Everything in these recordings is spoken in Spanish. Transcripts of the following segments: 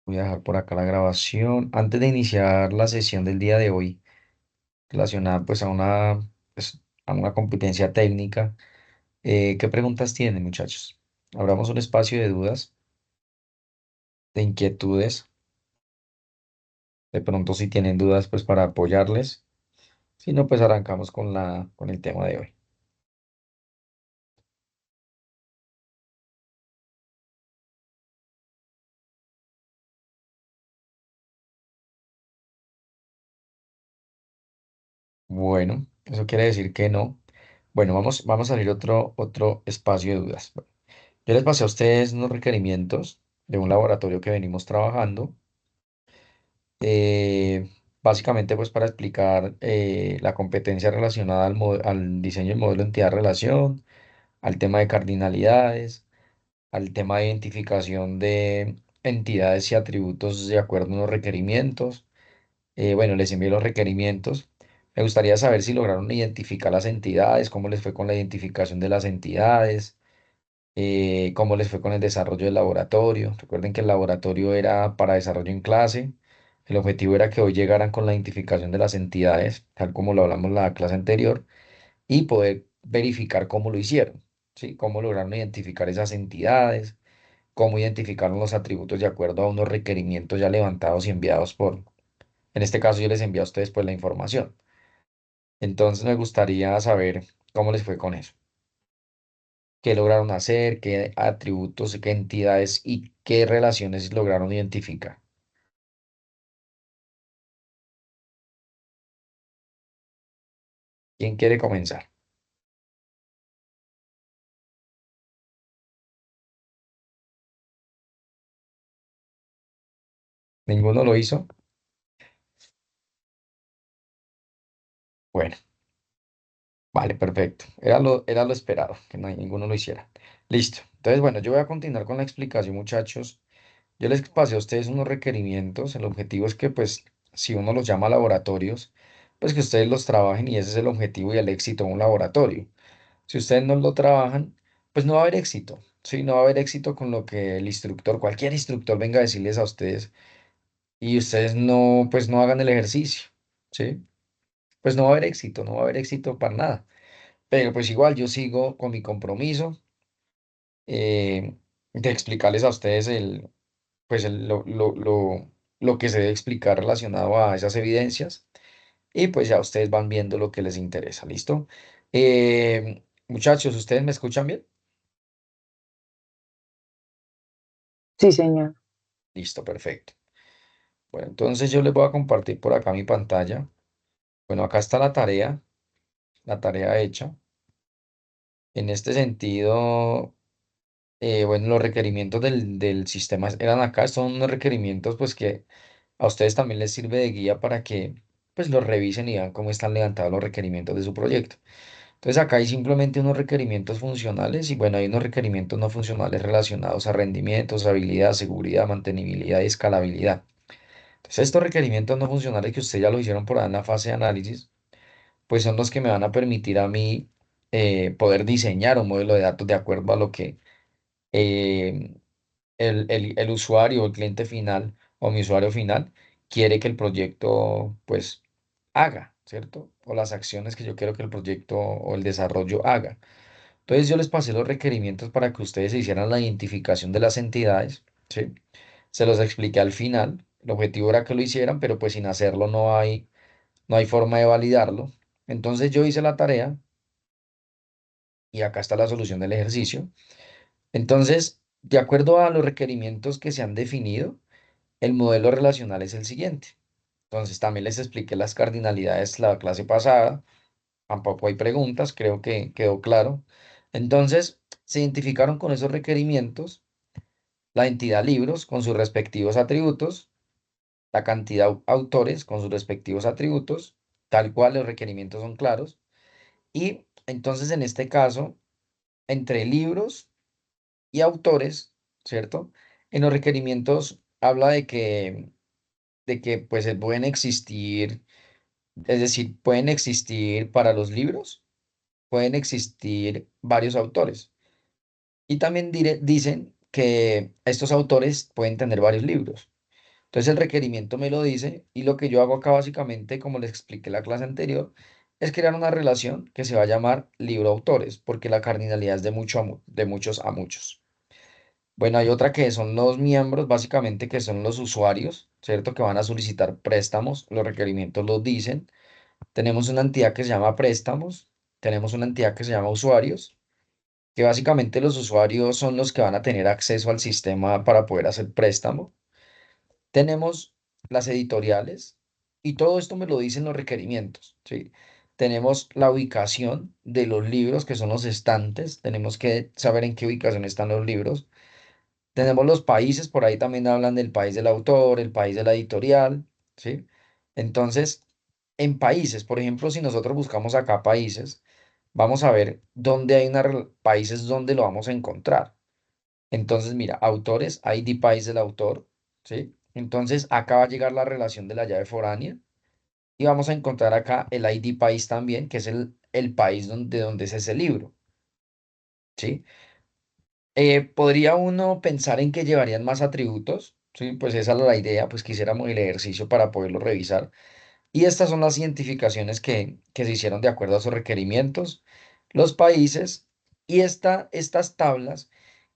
Voy a dejar por acá la grabación. Antes de iniciar la sesión del día de hoy, relacionada pues a una competencia técnica, ¿qué preguntas tienen, muchachos? Abramos un espacio de dudas, de inquietudes. De pronto, si tienen dudas, pues para apoyarles. Si no, pues arrancamos con el tema de hoy. Bueno, eso quiere decir que no. Bueno, vamos a abrir otro espacio de dudas. Bueno, yo les pasé a ustedes unos requerimientos de un laboratorio que venimos trabajando. eh, Básicamente pues para explicar la competencia relacionada al diseño del modelo de entidad-relación, al tema de cardinalidades, al tema de identificación de entidades y atributos de acuerdo a unos requerimientos. Bueno, les envié los requerimientos. Me gustaría saber si lograron identificar las entidades, cómo les fue con la identificación de las entidades, cómo les fue con el desarrollo del laboratorio. Recuerden que el laboratorio era para desarrollo en clase. El objetivo era que hoy llegaran con la identificación de las entidades, tal como lo hablamos en la clase anterior, y poder verificar cómo lo hicieron, ¿sí? Cómo lograron identificar esas entidades, cómo identificaron los atributos de acuerdo a unos requerimientos ya levantados y enviados en este caso yo les envié a ustedes pues la información. Entonces me gustaría saber cómo les fue con eso. Qué lograron hacer, qué atributos, qué entidades y qué relaciones lograron identificar. ¿Quién quiere comenzar? ¿Ninguno lo hizo? Bueno, vale, perfecto. Era lo esperado, que ninguno lo hiciera. Listo. Entonces, bueno, yo voy a continuar con la explicación, muchachos. Yo les pasé a ustedes unos requerimientos. El objetivo es que, pues, si uno los llama laboratorios, pues que ustedes los trabajen y ese es el objetivo y el éxito de un laboratorio. Si ustedes no lo trabajan, pues no va a haber éxito. Sí, no va a haber éxito con lo que el instructor, cualquier instructor venga a decirles a ustedes y ustedes no, pues no hagan el ejercicio, ¿sí? Pues no va a haber éxito, no va a haber éxito para nada. Pero pues igual yo sigo con mi compromiso de explicarles a ustedes lo que se debe explicar relacionado a esas evidencias y pues ya ustedes van viendo lo que les interesa, ¿listo? Muchachos, ¿ustedes me escuchan bien? Sí, señor. Listo, perfecto. Bueno, entonces yo les voy a compartir por acá mi pantalla. Bueno, acá está la tarea hecha. En este sentido, bueno, los requerimientos del sistema eran acá. Son unos requerimientos pues que a ustedes también les sirve de guía para que pues los revisen y vean cómo están levantados los requerimientos de su proyecto. Entonces acá hay simplemente unos requerimientos funcionales y bueno, hay unos requerimientos no funcionales relacionados a rendimiento, usabilidad, seguridad, mantenibilidad y escalabilidad. Entonces estos requerimientos no funcionales que ustedes ya lo hicieron por ahí en la fase de análisis, pues son los que me van a permitir a mí poder diseñar un modelo de datos de acuerdo a lo que eh, el usuario o el cliente final o mi usuario final quiere que el proyecto pues haga, ¿cierto? O las acciones que yo quiero que el proyecto o el desarrollo haga. Entonces yo les pasé los requerimientos para que ustedes hicieran la identificación de las entidades, ¿sí? Se los expliqué al final. El objetivo era que lo hicieran, pero pues sin hacerlo no hay forma de validarlo. Entonces yo hice la tarea y acá está la solución del ejercicio. Entonces, de acuerdo a los requerimientos que se han definido, el modelo relacional es el siguiente. Entonces, también les expliqué las cardinalidades la clase pasada. Tampoco hay preguntas, creo que quedó claro. Entonces, se identificaron con esos requerimientos la entidad libros con sus respectivos atributos, la cantidad autores con sus respectivos atributos, tal cual los requerimientos son claros. Y entonces, en este caso, entre libros y autores, ¿cierto? En los requerimientos habla de que pues pueden existir, es decir, pueden existir para los libros, pueden existir varios autores. Y también dicen que estos autores pueden tener varios libros. Entonces el requerimiento me lo dice y lo que yo hago acá básicamente, como les expliqué en la clase anterior, es crear una relación que se va a llamar libro-autores, porque la cardinalidad es de, de muchos a muchos. Bueno, hay otra que son los miembros, básicamente que son los usuarios, ¿cierto? Que van a solicitar préstamos, los requerimientos los dicen. Tenemos una entidad que se llama préstamos, tenemos una entidad que se llama usuarios, que básicamente los usuarios son los que van a tener acceso al sistema para poder hacer préstamo. Tenemos las editoriales y todo esto me lo dicen los requerimientos, ¿sí? Tenemos la ubicación de los libros, que son los estantes, tenemos que saber en qué ubicación están los libros. Tenemos los países, por ahí también hablan del país del autor, el país de la editorial, ¿sí? Entonces, en países, por ejemplo, si nosotros buscamos acá países, vamos a ver dónde hay países donde lo vamos a encontrar. Entonces, mira, autores, ID país del autor, ¿sí? Entonces, acá va a llegar la relación de la llave foránea y vamos a encontrar acá el ID país también, que es el país donde es ese libro, ¿sí? Podría uno pensar en que llevarían más atributos, ¿sí? Pues esa es la idea, pues quisiéramos el ejercicio para poderlo revisar. Y estas son las identificaciones que se hicieron de acuerdo a sus requerimientos, los países y estas tablas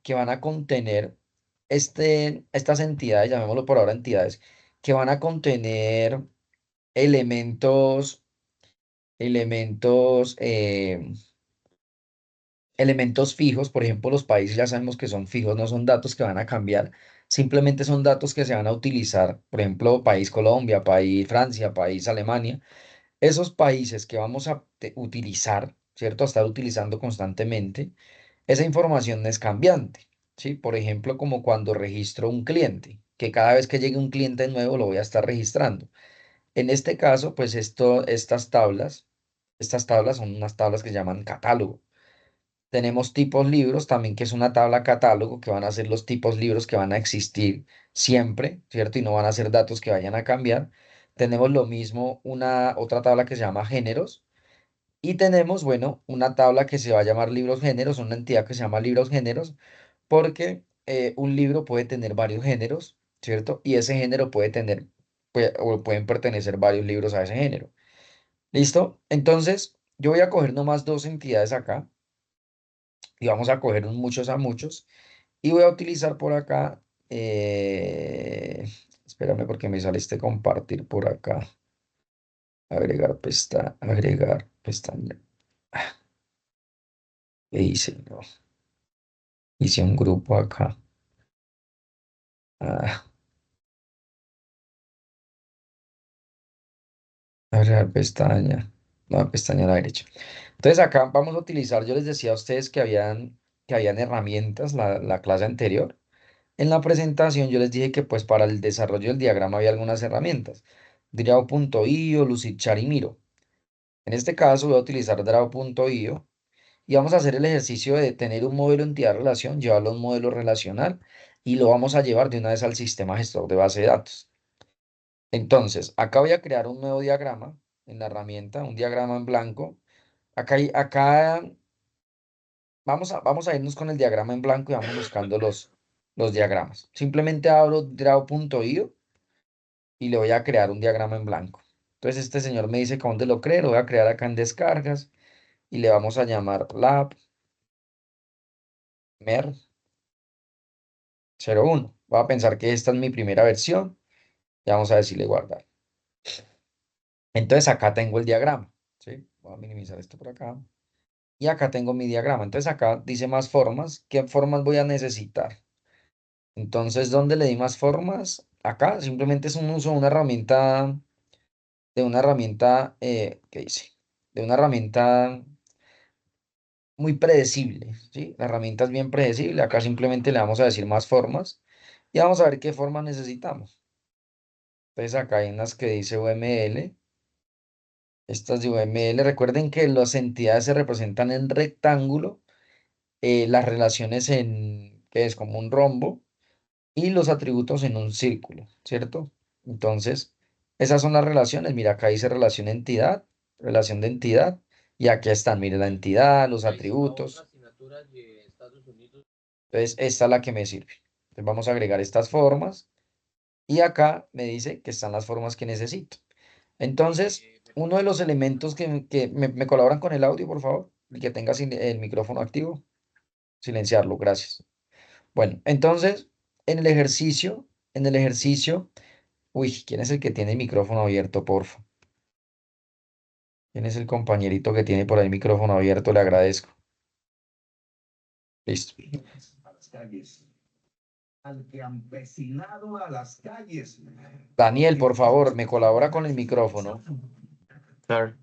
que van a contener estas entidades, llamémoslo por ahora entidades, que van a contener elementos, elementos, elementos fijos. Por ejemplo, los países ya sabemos que son fijos, no son datos que van a cambiar, simplemente son datos que se van a utilizar. Por ejemplo, país Colombia, país Francia, país Alemania. Esos países que vamos a utilizar, ¿cierto? A estar utilizando constantemente, esa información es cambiante, ¿sí? Por ejemplo, como cuando registro un cliente, que cada vez que llegue un cliente nuevo lo voy a estar registrando. En este caso, pues estas tablas son unas tablas que se llaman catálogo. Tenemos tipos libros también, que es una tabla catálogo, que van a ser los tipos libros que van a existir siempre, ¿cierto? Y no van a ser datos que vayan a cambiar. Tenemos lo mismo, una otra tabla que se llama géneros. Y tenemos, bueno, una tabla que se va a llamar libros géneros, una entidad que se llama libros géneros, porque un libro puede tener varios géneros, ¿cierto? Y ese género puede tener, o pueden pertenecer varios libros a ese género. ¿Listo? Entonces, yo voy a coger nomás dos entidades acá y vamos a coger un muchos a muchos. Y voy a utilizar por acá, espérame porque me sale este compartir por acá. Agregar pestaña. ¿Qué hice? No, hice un grupo acá. Ah, agregar pestaña. No, pestaña a la derecha. Entonces acá vamos a utilizar, yo les decía a ustedes que habían herramientas la clase anterior. En la presentación yo les dije que pues para el desarrollo del diagrama había algunas herramientas. Draw.io, Lucidchart y Miro. En este caso voy a utilizar Draw.io y vamos a hacer el ejercicio de tener un modelo entidad-relación, llevarlo a un modelo relacional y lo vamos a llevar de una vez al sistema gestor de base de datos. Entonces, acá voy a crear un nuevo diagrama en la herramienta, un diagrama en blanco. Acá vamos a irnos con el diagrama en blanco y vamos buscando los diagramas. Simplemente abro Draw.io y le voy a crear un diagrama en blanco. Entonces, este señor me dice que dónde lo cree, lo voy a crear acá en descargas y le vamos a llamar lab mer 01. Voy a pensar que esta es mi primera versión y vamos a decirle guardar. Entonces acá tengo el diagrama, ¿sí? Voy a minimizar esto por acá. Y acá tengo mi diagrama. Entonces acá dice más formas. ¿Qué formas voy a necesitar? Entonces, ¿dónde le di más formas? Acá simplemente es un uso de una herramienta, ¿qué dice? De una herramienta muy predecible, ¿sí? La herramienta es bien predecible. Acá simplemente le vamos a decir más formas y vamos a ver qué formas necesitamos. Entonces acá hay unas que dice UML. Estas de UML, recuerden que las entidades se representan en rectángulo, las relaciones que es como un rombo, y los atributos en un círculo, ¿cierto? Entonces, esas son las relaciones. Mira, acá dice relación entidad, relación de entidad, y aquí están, mire, la entidad, los atributos. Entonces, esta es la que me sirve. Entonces, vamos a agregar estas formas y acá me dice que están las formas que necesito. Entonces, uno de los elementos que me colaboran con el audio, por favor, y que tenga el micrófono activo, silenciarlo, gracias. Bueno, entonces, en el ejercicio, uy, ¿quién es el que tiene el micrófono abierto, porfa? ¿Quién es el compañerito que tiene por ahí el micrófono abierto? Le agradezco. Listo. A las calles, al campesinado a las calles. Daniel, por favor, me colabora con el micrófono. Claro.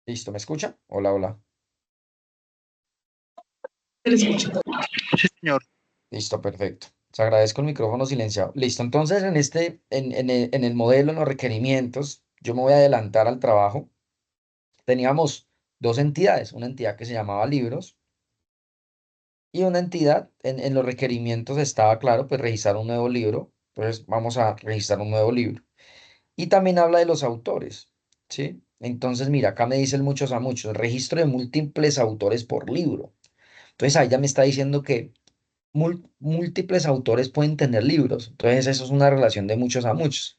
Listo, ¿me escucha? Hola, hola. Sí, señor. Listo, perfecto. Les agradezco el micrófono silenciado. Listo, entonces en el modelo, en los requerimientos, yo me voy a adelantar al trabajo. Teníamos dos entidades, una entidad que se llamaba libros y una entidad, en los requerimientos estaba claro, pues registrar un nuevo libro. Entonces vamos a registrar un nuevo libro. Y también habla de los autores, ¿sí? Entonces, mira, acá me dicen muchos a muchos, registro de múltiples autores por libro. Entonces ahí ya me está diciendo que múltiples autores pueden tener libros. Entonces, eso es una relación de muchos a muchos.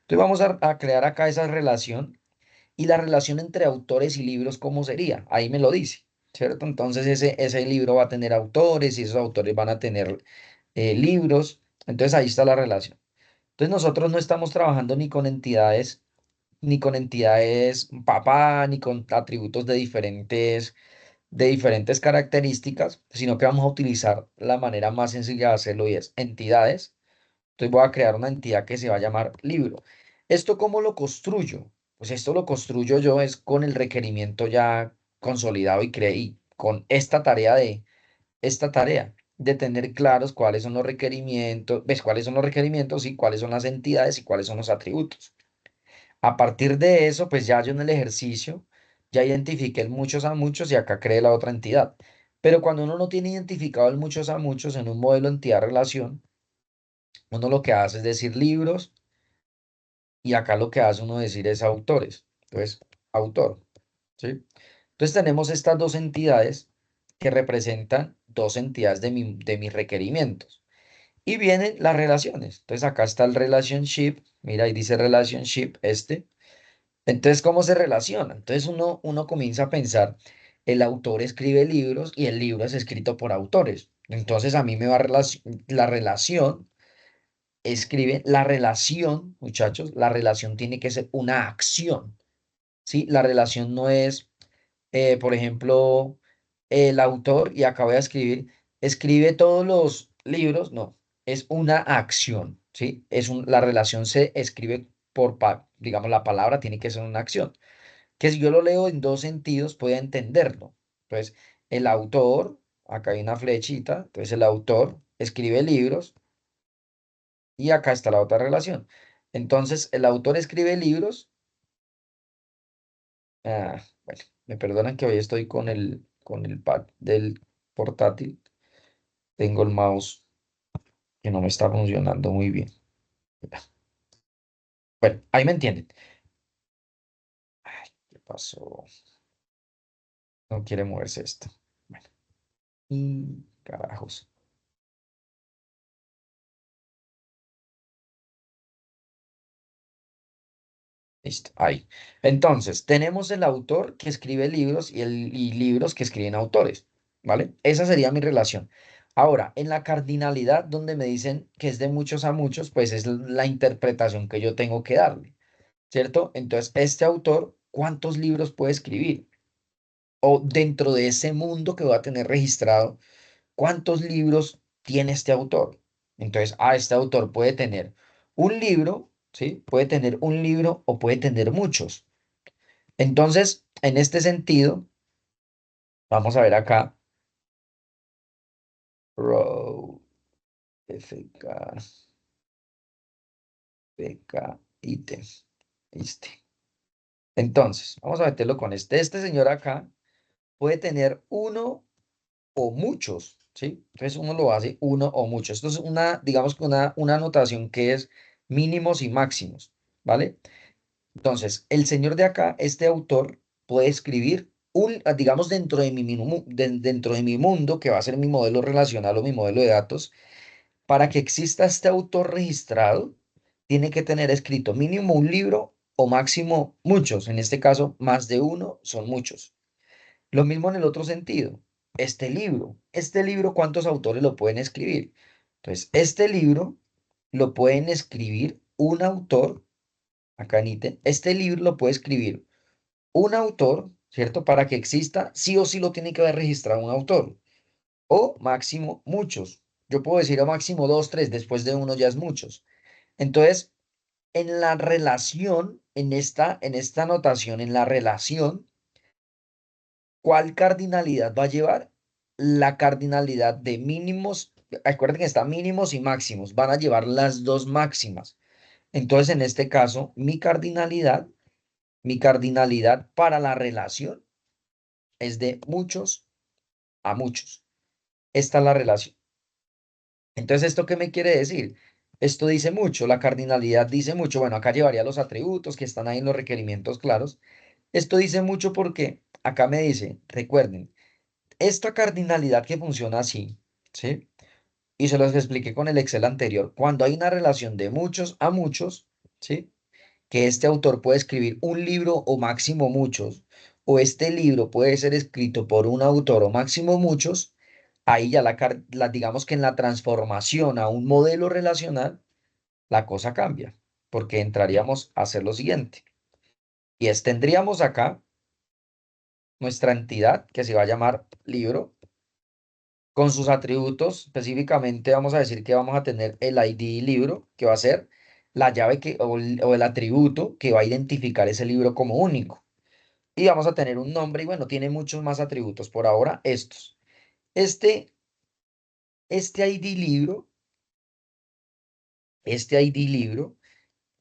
Entonces, vamos a crear acá esa relación y la relación entre autores y libros, ¿cómo sería? Ahí me lo dice, ¿cierto? Entonces, ese libro va a tener autores y esos autores van a tener libros. Entonces, ahí está la relación. Entonces, nosotros no estamos trabajando ni con entidades papá, ni con atributos de diferentes características, sino que vamos a utilizar la manera más sencilla de hacerlo y es entidades. Entonces voy a crear una entidad que se va a llamar libro. ¿Esto cómo lo construyo? Pues esto lo construyo yo es con el requerimiento ya consolidado y creí con esta tarea de tener claros cuáles son los requerimientos, ves cuáles son los requerimientos y cuáles son las entidades y cuáles son los atributos. A partir de eso, pues ya yo en el ejercicio ya identifiqué el muchos a muchos y acá creé la otra entidad. Pero cuando uno no tiene identificado el muchos a muchos en un modelo entidad-relación, uno lo que hace es decir libros y acá lo que hace uno decir es autores. Entonces, autor, ¿sí? Entonces tenemos estas dos entidades que representan dos entidades de mis requerimientos. Y vienen las relaciones. Entonces acá está el relationship. Mira, ahí dice relationship este. Entonces, ¿cómo se relaciona? Entonces uno comienza a pensar, el autor escribe libros y el libro es escrito por autores. Entonces, a mí me va la relación, la relación, muchachos, la relación tiene que ser una acción, ¿sí? La relación no es, por ejemplo, el autor, y acaba de escribir, escribe todos los libros, no, es una acción, ¿sí? La relación se escribe digamos, la palabra tiene que ser una acción que si yo lo leo en dos sentidos, pueda entenderlo. Entonces, el autor, acá hay una flechita, entonces el autor escribe libros y acá está la otra relación. Entonces, el autor escribe libros. Bueno, me perdonan que hoy estoy con el pad del portátil. Tengo el mouse que no me está funcionando muy bien. Bueno, ahí me entienden. Ay, ¿qué pasó? No quiere moverse esto. Bueno, y carajos. Listo, ahí. Entonces, tenemos el autor que escribe libros y libros que escriben autores, ¿vale? Esa sería mi relación. Ahora, en la cardinalidad, donde me dicen que es de muchos a muchos, pues es la interpretación que yo tengo que darle, ¿cierto? Entonces, este autor, ¿cuántos libros puede escribir? O dentro de ese mundo que va a tener registrado, ¿cuántos libros tiene este autor? Entonces, este autor puede tener un libro, ¿sí? Puede tener un libro o puede tener muchos. Entonces, en este sentido, vamos a ver acá, row, FK, PK, ítem, este. Entonces, vamos a meterlo con este. Este señor acá puede tener uno o muchos, ¿sí? Entonces, uno lo hace uno o muchos. Esto es digamos que una anotación que es mínimos y máximos, ¿vale? Entonces, el señor de acá, este autor, puede escribir digamos, dentro de mi mundo, que va a ser mi modelo relacional o mi modelo de datos, para que exista este autor registrado, tiene que tener escrito mínimo un libro o máximo muchos. En este caso, más de uno son muchos. Lo mismo en el otro sentido. Este libro, ¿cuántos autores lo pueden escribir? Entonces, este libro lo pueden escribir un autor, acá en ítem, este libro lo puede escribir un autor, ¿cierto? Para que exista, sí o sí lo tiene que haber registrado un autor. O máximo muchos. Yo puedo decir a máximo dos, tres, después de uno ya es muchos. Entonces, en la relación, en esta anotación, en la relación, ¿cuál cardinalidad va a llevar? La cardinalidad de mínimos. Acuérdense que está mínimos y máximos. Van a llevar las dos máximas. Entonces, en este caso, mi cardinalidad para la relación es de muchos a muchos. Esta es la relación. Entonces, ¿esto qué me quiere decir? Esto dice mucho, la cardinalidad dice mucho. Bueno, acá llevaría los atributos que están ahí en los requerimientos claros. Esto dice mucho porque acá me dice, recuerden, esta cardinalidad que funciona así, ¿sí? Y se los expliqué con el Excel anterior. Cuando hay una relación de muchos a muchos, ¿sí? Que este autor puede escribir un libro o máximo muchos, o este libro puede ser escrito por un autor o máximo muchos, ahí ya digamos que en la transformación a un modelo relacional, la cosa cambia, porque entraríamos a hacer lo siguiente. Y tendríamos acá nuestra entidad que se va a llamar libro, con sus atributos. Específicamente vamos a decir que vamos a tener el ID libro, que va a ser la llave o el atributo que va a identificar ese libro como único. Y vamos a tener un nombre y bueno, tiene muchos más atributos. Por ahora, estos. Este, este ID libro, este ID libro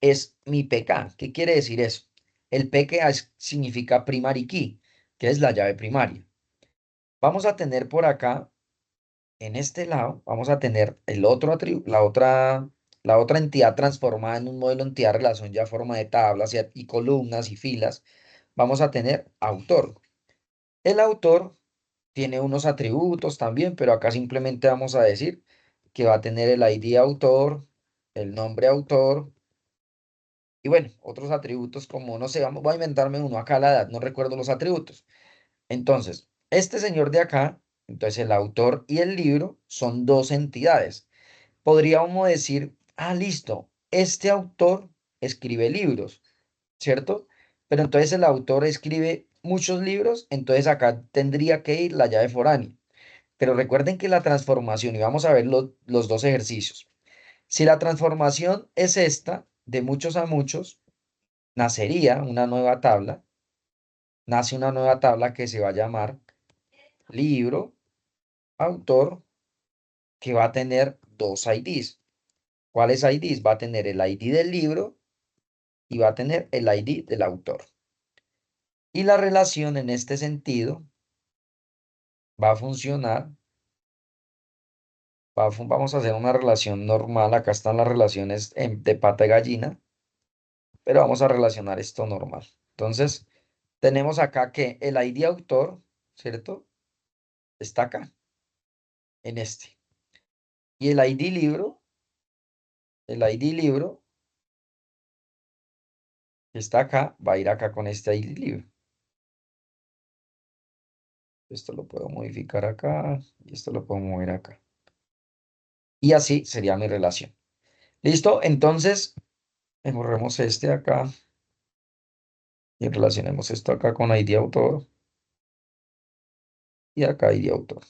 es mi PK. ¿Qué quiere decir eso? El PK significa primary key, que es la llave primaria. Vamos a tener por acá, en este lado, vamos a tener el otro atributo, la otra entidad transformada en un modelo entidad relación ya forma de tablas y columnas y filas. Vamos a tener autor. El autor tiene unos atributos también, pero acá simplemente vamos a decir que va a tener el ID autor, el nombre autor y bueno, otros atributos como, no sé, voy a inventarme uno acá, la edad, no recuerdo los atributos. Entonces, este señor de acá, entonces el autor y el libro son dos entidades. Podríamos decir, listo, este autor escribe libros, ¿cierto? Pero entonces el autor escribe muchos libros, entonces acá tendría que ir la llave foránea. Pero recuerden que la transformación, y vamos a ver los dos ejercicios. Si la transformación es esta, de muchos a muchos, nacería una nueva tabla, nace una nueva tabla que se va a llamar libro, autor, que va a tener dos IDs. ¿Cuáles IDs? Va a tener el ID del libro y va a tener el ID del autor. Y la relación en este sentido va a funcionar. Vamos a hacer una relación normal. Acá están las relaciones de pata de gallina, pero vamos a relacionar esto normal. Entonces, tenemos acá que el ID autor, ¿cierto? Está acá, en este. Y el ID libro que está acá, va a ir acá con este ID libro. Esto lo puedo modificar acá y esto lo puedo mover acá. Y así sería mi relación. ¿Listo? Entonces, borremos este acá y relacionemos esto acá con ID autor y acá ID autor.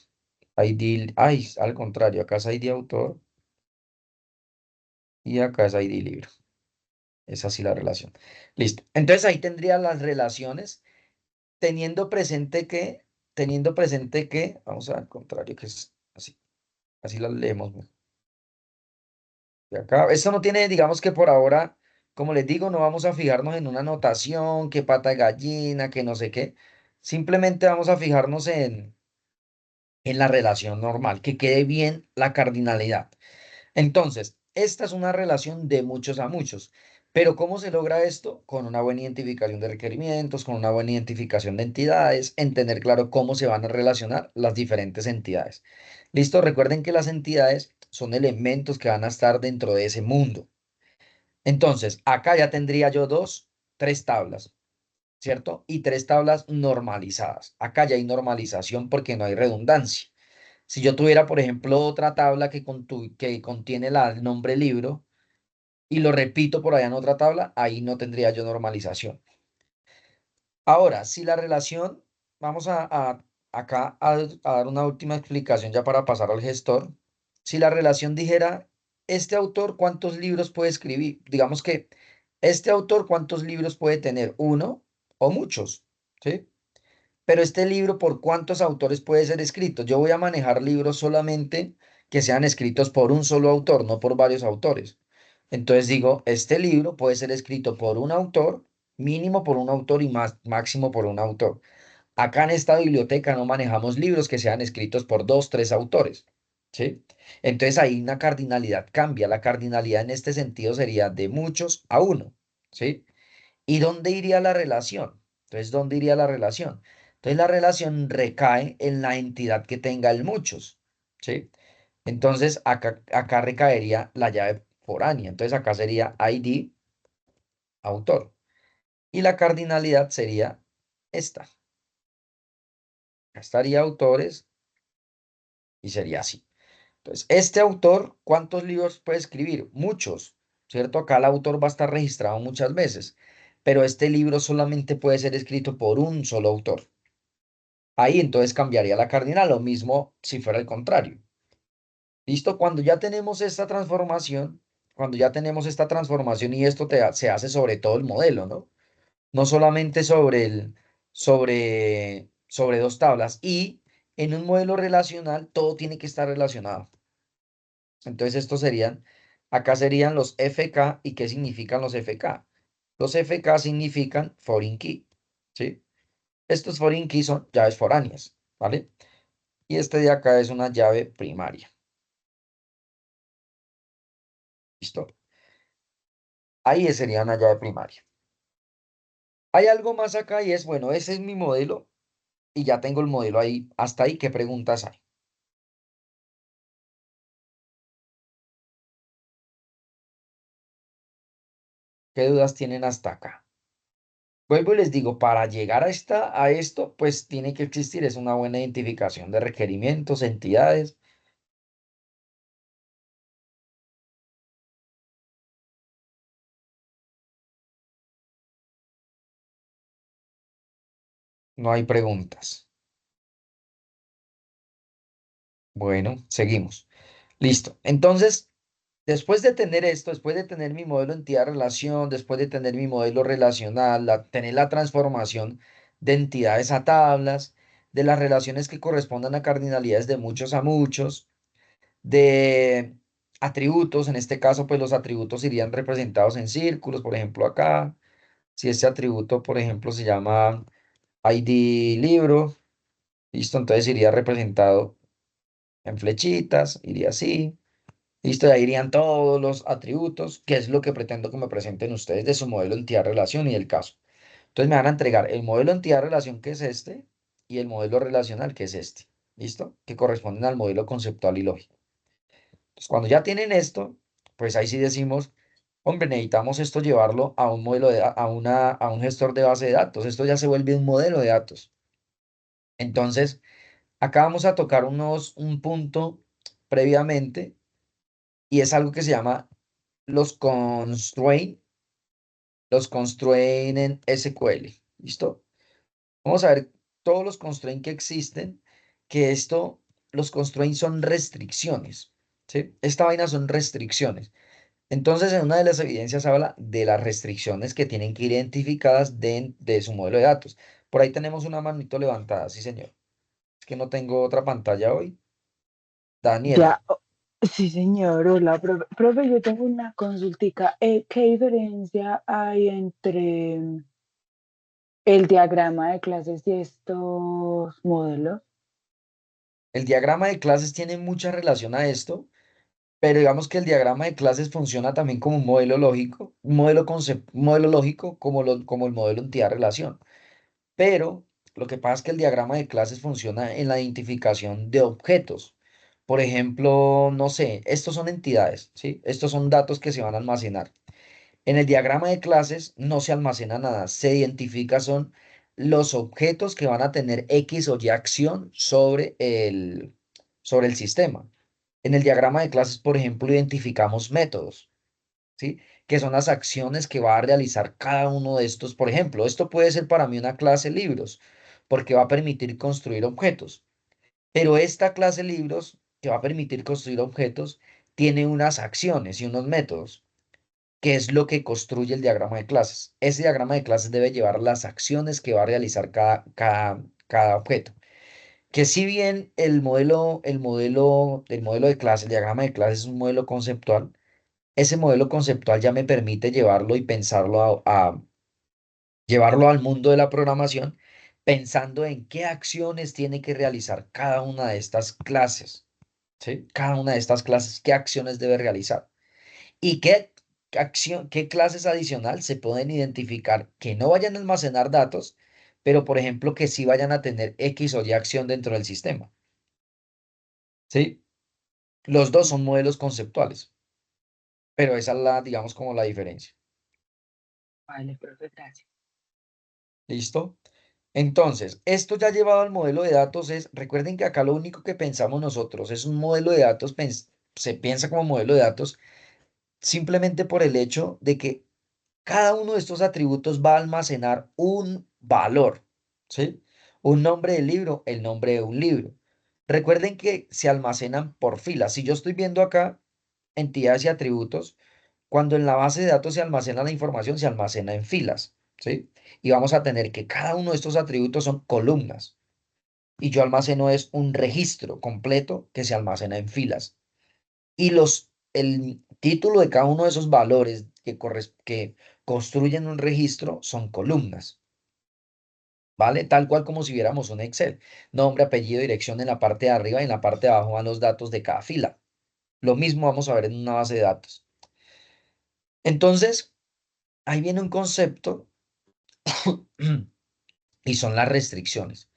Al contrario, acá es ID autor y acá es ID libro. Es así la relación. Listo. Entonces ahí tendría las relaciones teniendo presente que, vamos al contrario, que es así. Así las leemos. De acá, esto no tiene, digamos que por ahora, como les digo, no vamos a fijarnos en una notación, que pata de gallina, que no sé qué. Simplemente vamos a fijarnos en la relación normal, que quede bien la cardinalidad. Entonces, esta es una relación de muchos a muchos. Pero ¿cómo se logra esto? Con una buena identificación de requerimientos, con una buena identificación de entidades, en tener claro cómo se van a relacionar las diferentes entidades. Listo, recuerden que las entidades son elementos que van a estar dentro de ese mundo. Entonces, acá ya tendría yo tres tablas, ¿cierto? Y tres tablas normalizadas. Acá ya hay normalización porque no hay redundancia. Si yo tuviera, por ejemplo, otra tabla que contiene el nombre libro y lo repito por allá en otra tabla, ahí no tendría yo normalización. Ahora, si la relación, vamos acá a dar una última explicación ya para pasar al gestor. Si la relación dijera, este autor, ¿cuántos libros puede escribir? Digamos que este autor, ¿cuántos libros puede tener? ¿Uno o muchos? ¿Sí? Pero este libro, ¿por cuántos autores puede ser escrito? Yo voy a manejar libros solamente que sean escritos por un solo autor, no por varios autores. Entonces digo, este libro puede ser escrito por un autor, mínimo por un autor y máximo por un autor. Acá en esta biblioteca no manejamos libros que sean escritos por dos, tres autores, ¿sí? Entonces ahí una cardinalidad cambia. La cardinalidad en este sentido sería de muchos a uno, ¿sí? ¿Y dónde iría la relación? Entonces, ¿dónde iría la relación? Entonces, la relación recae en la entidad que tenga el muchos, ¿sí? Entonces, acá recaería la llave foránea. Entonces, acá sería ID, autor. Y la cardinalidad sería esta. Acá estaría autores y sería así. Entonces, este autor, ¿cuántos libros puede escribir? Muchos, ¿cierto? Acá el autor va a estar registrado muchas veces, pero este libro solamente puede ser escrito por un solo autor. Ahí entonces cambiaría la cardinal, lo mismo si fuera el contrario. ¿Listo? Cuando ya tenemos esta transformación y esto se hace sobre todo el modelo, ¿no? No solamente sobre dos tablas. Y en un modelo relacional todo tiene que estar relacionado. Entonces acá serían los FK. ¿Y qué significan los FK? Los FK significan foreign key, ¿sí? Estos foreign key son llaves foráneas, ¿vale? Y este de acá es una llave primaria. ¿Listo? Ahí sería una llave primaria. Hay algo más acá y es, bueno, ese es mi modelo y ya tengo el modelo ahí. Hasta ahí, ¿qué preguntas hay? ¿Qué dudas tienen hasta acá? Vuelvo y les digo, para llegar a esto, pues tiene que existir, es una buena identificación de requerimientos, entidades. No hay preguntas. Bueno, seguimos. Listo. Entonces, después de tener esto, después de tener mi modelo entidad-relación, después de tener mi modelo relacional, tener la transformación de entidades a tablas, de las relaciones que correspondan a cardinalidades de muchos a muchos, de atributos, en este caso, pues los atributos irían representados en círculos, por ejemplo, acá, si este atributo, por ejemplo, se llama ID libro, listo, entonces iría representado en flechitas, iría así. Listo, ya irían todos los atributos, que es lo que pretendo que me presenten ustedes de su modelo entidad-relación y el caso. Entonces me van a entregar el modelo entidad-relación, que es este, y el modelo relacional, que es este. ¿Listo? Que corresponden al modelo conceptual y lógico. Entonces, cuando ya tienen esto, pues ahí sí decimos, hombre, necesitamos esto llevarlo a un modelo a un gestor de base de datos. Esto ya se vuelve un modelo de datos. Entonces, acá vamos a tocar un punto previamente y es algo que se llama los constraint, los constraint en SQL. ¿Listo? Vamos a ver todos los constraints que existen, que los constraints son restricciones. ¿Sí? Esta vaina son restricciones. Entonces, en una de las evidencias habla de las restricciones que tienen que ir identificadas de su modelo de datos. Por ahí tenemos una manito levantada, sí, señor. Es que no tengo otra pantalla hoy. Daniela, Ya, sí, señor. Hola, profe. Profe, yo tengo una consultica. ¿Qué diferencia hay entre el diagrama de clases y estos modelos? el diagrama de clases tiene mucha relación a esto pero digamos que el diagrama de clases funciona también como un modelo lógico, un modelo lógico como el modelo entidad-relación. Pero lo que pasa es que el diagrama de clases funciona en la identificación de objetos. Por ejemplo, no sé, estos son entidades, ¿sí? Estos son datos que se van a almacenar. En el diagrama de clases no se almacena nada, se identifica son los objetos que van a tener X o Y acción sobre el sistema. En el diagrama de clases, por ejemplo, identificamos métodos, ¿sí? Que son las acciones que va a realizar cada uno de estos. Por ejemplo, esto puede ser para mí una clase libros, porque va a permitir construir objetos. Pero esta clase libros, que va a permitir construir objetos, tiene unas acciones y unos métodos, que es lo que construye el diagrama de clases. Ese diagrama de clases debe llevar las acciones que va a realizar cada objeto. Que si bien el modelo de clase, el diagrama de clases es un modelo conceptual, ese modelo conceptual ya me permite llevarlo y pensarlo llevarlo al mundo de la programación, pensando en qué acciones tiene que realizar cada una de estas clases, ¿sí? Cada una de estas clases, qué acciones debe realizar y qué clases adicional se pueden identificar que no vayan a almacenar datos, pero por ejemplo que sí vayan a tener X o Y acción dentro del sistema, ¿sí? Los dos son modelos conceptuales, pero esa es digamos, como la diferencia. Vale, profe, gracias. ¿Listo? Entonces, esto ya llevado al modelo de datos recuerden que acá lo único que pensamos nosotros es un modelo de datos, se piensa como modelo de datos simplemente por el hecho de que cada uno de estos atributos va a almacenar un valor, ¿sí? Un nombre del libro, el nombre de un libro. Recuerden que se almacenan por filas. Si yo estoy viendo acá entidades y atributos, cuando en la base de datos se almacena la información, se almacena en filas, ¿sí? Y vamos a tener que cada uno de estos atributos son columnas. Y yo almaceno es un registro completo que se almacena en filas. Y el título de cada uno de esos valores que construyen un registro son columnas, ¿vale? Tal cual como si viéramos un Excel. Nombre, apellido, dirección en la parte de arriba y en la parte de abajo van los datos de cada fila. Lo mismo vamos a ver en una base de datos. Entonces, ahí viene un concepto y son las restricciones.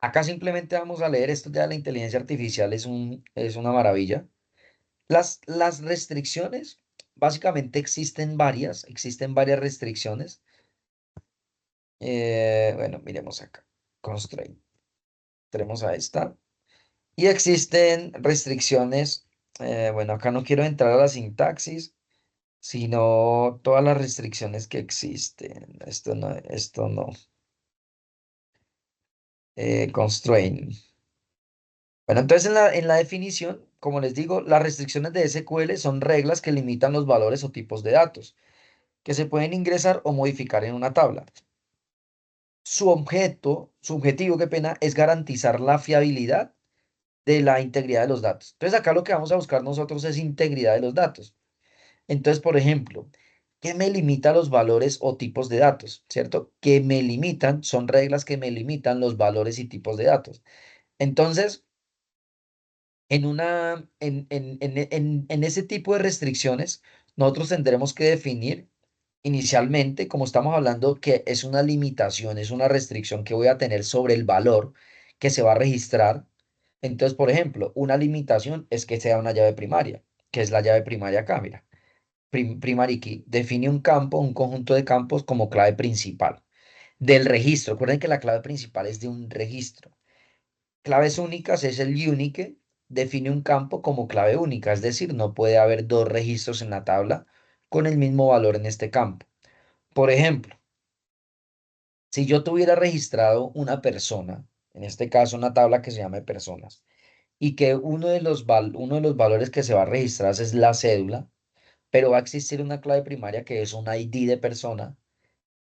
Acá simplemente vamos a leer esto ya de la inteligencia artificial, es una maravilla. Las restricciones, básicamente existen varias restricciones. Bueno, miremos acá. Constraint. Tenemos a esta. Y existen restricciones. Bueno, acá no quiero entrar a la sintaxis, sino todas las restricciones que existen. Esto no, esto no. Constraint. Bueno, entonces en la definición, como les digo, las restricciones de SQL son reglas que limitan los valores o tipos de datos que se pueden ingresar o modificar en una tabla. Su objetivo, qué pena, es garantizar la fiabilidad de la integridad de los datos. Entonces acá lo que vamos a buscar nosotros es integridad de los datos. Entonces, por ejemplo, ¿qué me limita los valores o tipos de datos? ¿Cierto? Que me limitan, son reglas que me limitan los valores y tipos de datos. Entonces, en ese tipo de restricciones, nosotros tendremos que definir inicialmente, como estamos hablando, que es una limitación, es una restricción que voy a tener sobre el valor que se va a registrar. Entonces, por ejemplo, una limitación es que sea una llave primaria, que es la llave primaria acá, mira. Primary key define un campo, un conjunto de campos como clave principal del registro. Recuerden que la clave principal es de un registro. Claves únicas es el unique, define un campo como clave única, es decir, no puede haber dos registros en la tabla con el mismo valor en este campo. Por ejemplo, si yo tuviera registrado una persona, en este caso una tabla que se llame personas, y que uno de los valores que se va a registrar es la cédula, pero va a existir una clave primaria que es un ID de persona,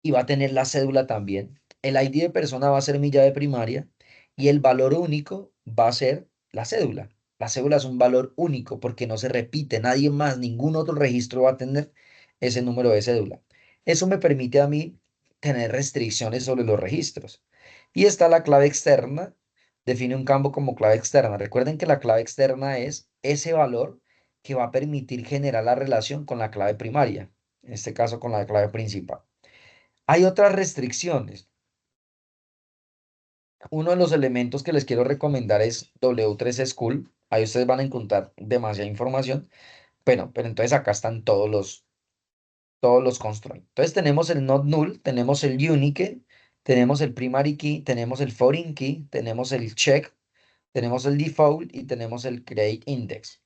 y va a tener la cédula también. El ID de persona va a ser mi llave primaria y el valor único va a ser la cédula. La cédula es un valor único porque no se repite, nadie más, ningún otro registro va a tener ese número de cédula. Eso me permite a mí tener restricciones sobre los registros. Y está la clave externa, define un campo como clave externa. Recuerden que la clave externa es ese valor que va a permitir generar la relación con la clave primaria, en este caso con la clave principal. Hay otras restricciones. Uno de los elementos que les quiero recomendar es W3 School. Ahí ustedes van a encontrar demasiada información. Bueno, pero entonces acá están todos los constraints. Entonces tenemos el not null, tenemos el unique, tenemos el primary key, tenemos el foreign key, tenemos el check, tenemos el default y tenemos el create index.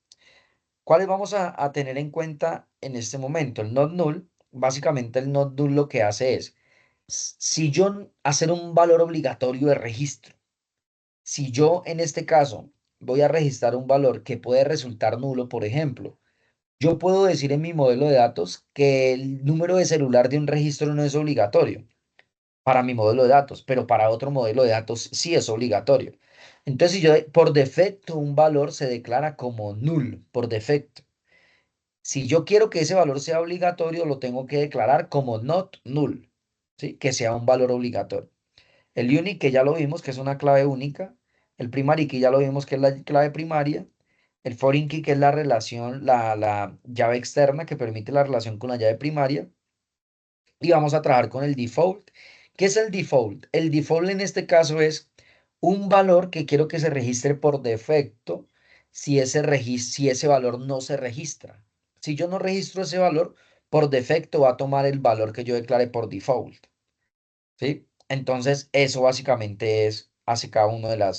¿Cuáles vamos a tener en cuenta en este momento? El not null, básicamente el not null lo que hace es, si yo hacer un valor obligatorio de registro, si yo en este caso voy a registrar un valor que puede resultar nulo, por ejemplo, yo puedo decir en mi modelo de datos que el número de celular de un registro no es obligatorio para mi modelo de datos, pero para otro modelo de datos sí es obligatorio. Entonces, si yo por defecto un valor se declara como null por defecto. Si yo quiero que ese valor sea obligatorio, lo tengo que declarar como not null, ¿sí? Que sea un valor obligatorio. El unique, que ya lo vimos, que es una clave única. El primary, que ya lo vimos, que es la clave primaria. El foreign key, que es la relación, la llave externa que permite la relación con la llave primaria. Y vamos a trabajar con el default. ¿Qué es el default? El default en este caso es un valor que quiero que se registre por defecto si ese valor no se registra. Si yo no registro ese valor, por defecto va a tomar el valor que yo declare por default. ¿Sí? Entonces, eso básicamente hace cada uno de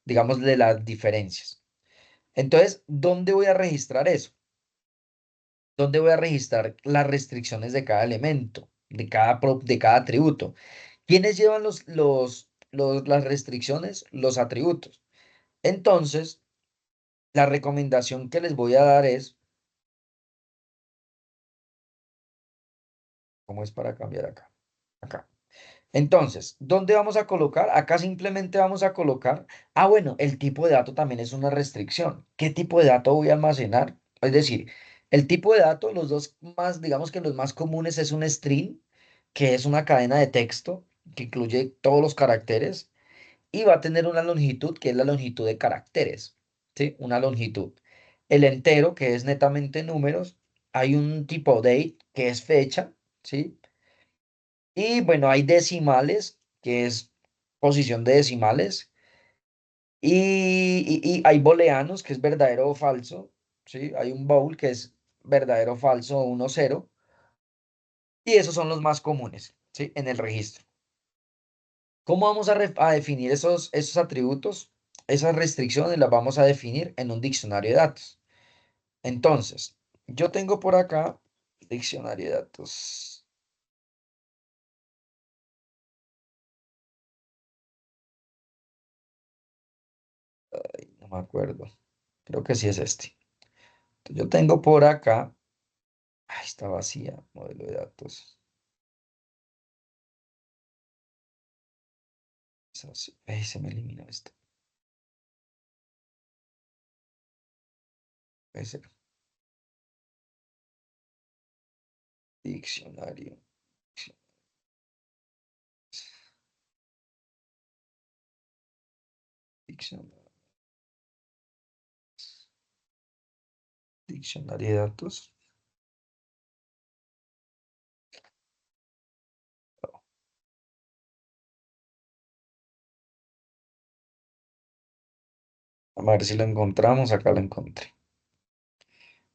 digamos, de las diferencias. Entonces, ¿dónde voy a registrar eso? ¿Dónde voy a registrar las restricciones de cada elemento, de cada atributo? ¿Quiénes llevan las restricciones? Los atributos. Entonces, la recomendación que les voy a dar es, ¿cómo es para cambiar acá? Acá. Entonces, ¿dónde vamos a colocar? Acá simplemente vamos a colocar, bueno, el tipo de dato también es una restricción. ¿Qué tipo de dato voy a almacenar? Es decir, el tipo de dato, los dos más, digamos que los más comunes es un string, que es una cadena de texto que incluye todos los caracteres y va a tener una longitud que es la longitud de caracteres, ¿sí? Una longitud. El entero, que es netamente números. Hay un tipo date, que es fecha, ¿sí? Y bueno, hay decimales, que es posición de decimales. Y hay booleanos, que es verdadero o falso. ¿Sí? Hay un bool, que es verdadero o falso, 1, 0. Y esos son los más comunes, ¿sí? En el registro. ¿Cómo vamos a definir esos atributos? Esas restricciones las vamos a definir en un diccionario de datos. Entonces, yo tengo por acá diccionario de datos. Ay, no me acuerdo. Creo que sí es este. Yo tengo por acá, está vacía, modelo de datos. Se me eliminó esto. Puede ser. Diccionario. Diccionario. Diccionario de datos. A ver si lo encontramos. Acá lo encontré.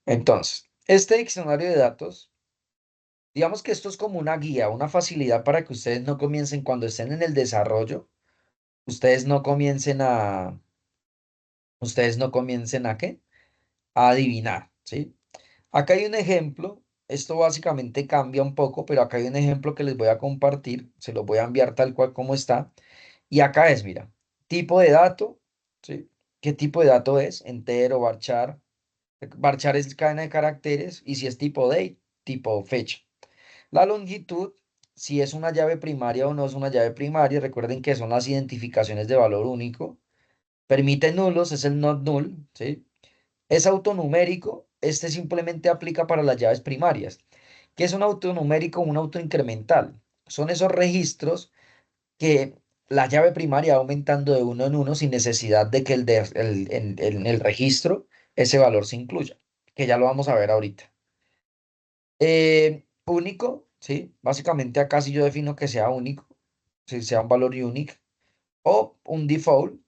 Entonces, este diccionario de datos, digamos que esto es como una guía, una facilidad para que ustedes no comiencen cuando estén en el desarrollo, ustedes no comiencen ¿a qué? A adivinar, ¿sí? Acá hay un ejemplo, esto básicamente cambia un poco, pero acá hay un ejemplo que les voy a compartir, se los voy a enviar tal cual como está. Y acá es, mira, tipo de dato, ¿sí? ¿Qué tipo de dato es? Entero, varchar. Varchar es cadena de caracteres y si es tipo date, tipo fecha. La longitud, si es una llave primaria o no es una llave primaria, recuerden que son las identificaciones de valor único. Permite nulos, es el not null, ¿sí? Es autonumérico, este simplemente aplica para las llaves primarias. ¿Qué es un autonumérico? Un autoincremental. Son esos registros que la llave primaria va aumentando de uno en uno sin necesidad de que en el registro ese valor se incluya. que ya lo vamos a ver ahorita. Único, ¿sí? Básicamente acá si yo defino que sea único, si sea un valor unique, o un default,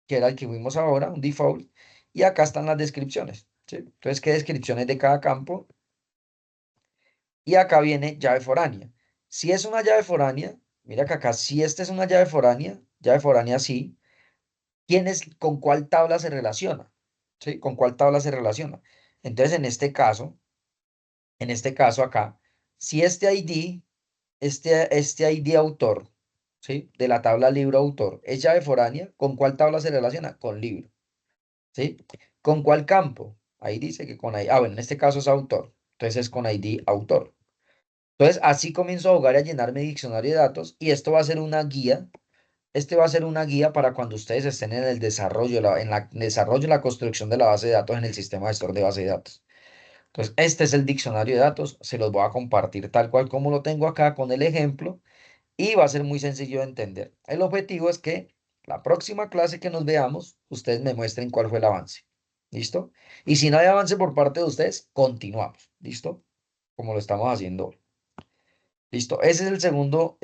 que era el que vimos ahora, un default, y acá están las descripciones, ¿sí? Entonces, ¿qué descripciones de cada campo? Y acá viene llave foránea. Si es una llave foránea, mira que acá, si esta es una llave foránea sí, ¿con cuál tabla se relaciona? ¿Sí? ¿Con cuál tabla se relaciona? Entonces, en este caso acá, si este ID autor, ¿sí? De la tabla libro autor es llave foránea, ¿con cuál tabla se relaciona? Con libro, ¿sí? ¿Con cuál campo? Ahí dice que con ID, bueno, en este caso es autor, entonces es con ID autor. Entonces, así comienzo a jugar y a llenar mi diccionario de datos y esto va a ser una guía. Este va a ser una guía para cuando ustedes estén en el desarrollo, desarrollo y la construcción de la base de datos en el sistema gestor de base de datos. Entonces, este es el diccionario de datos. Se los voy a compartir tal cual como lo tengo acá con el ejemplo y va a ser muy sencillo de entender. El objetivo es que la próxima clase que nos veamos, ustedes me muestren cuál fue el avance. ¿Listo? Y si no hay avance por parte de ustedes, continuamos. ¿Listo? Como lo estamos haciendo hoy. Listo. Ese es el segundo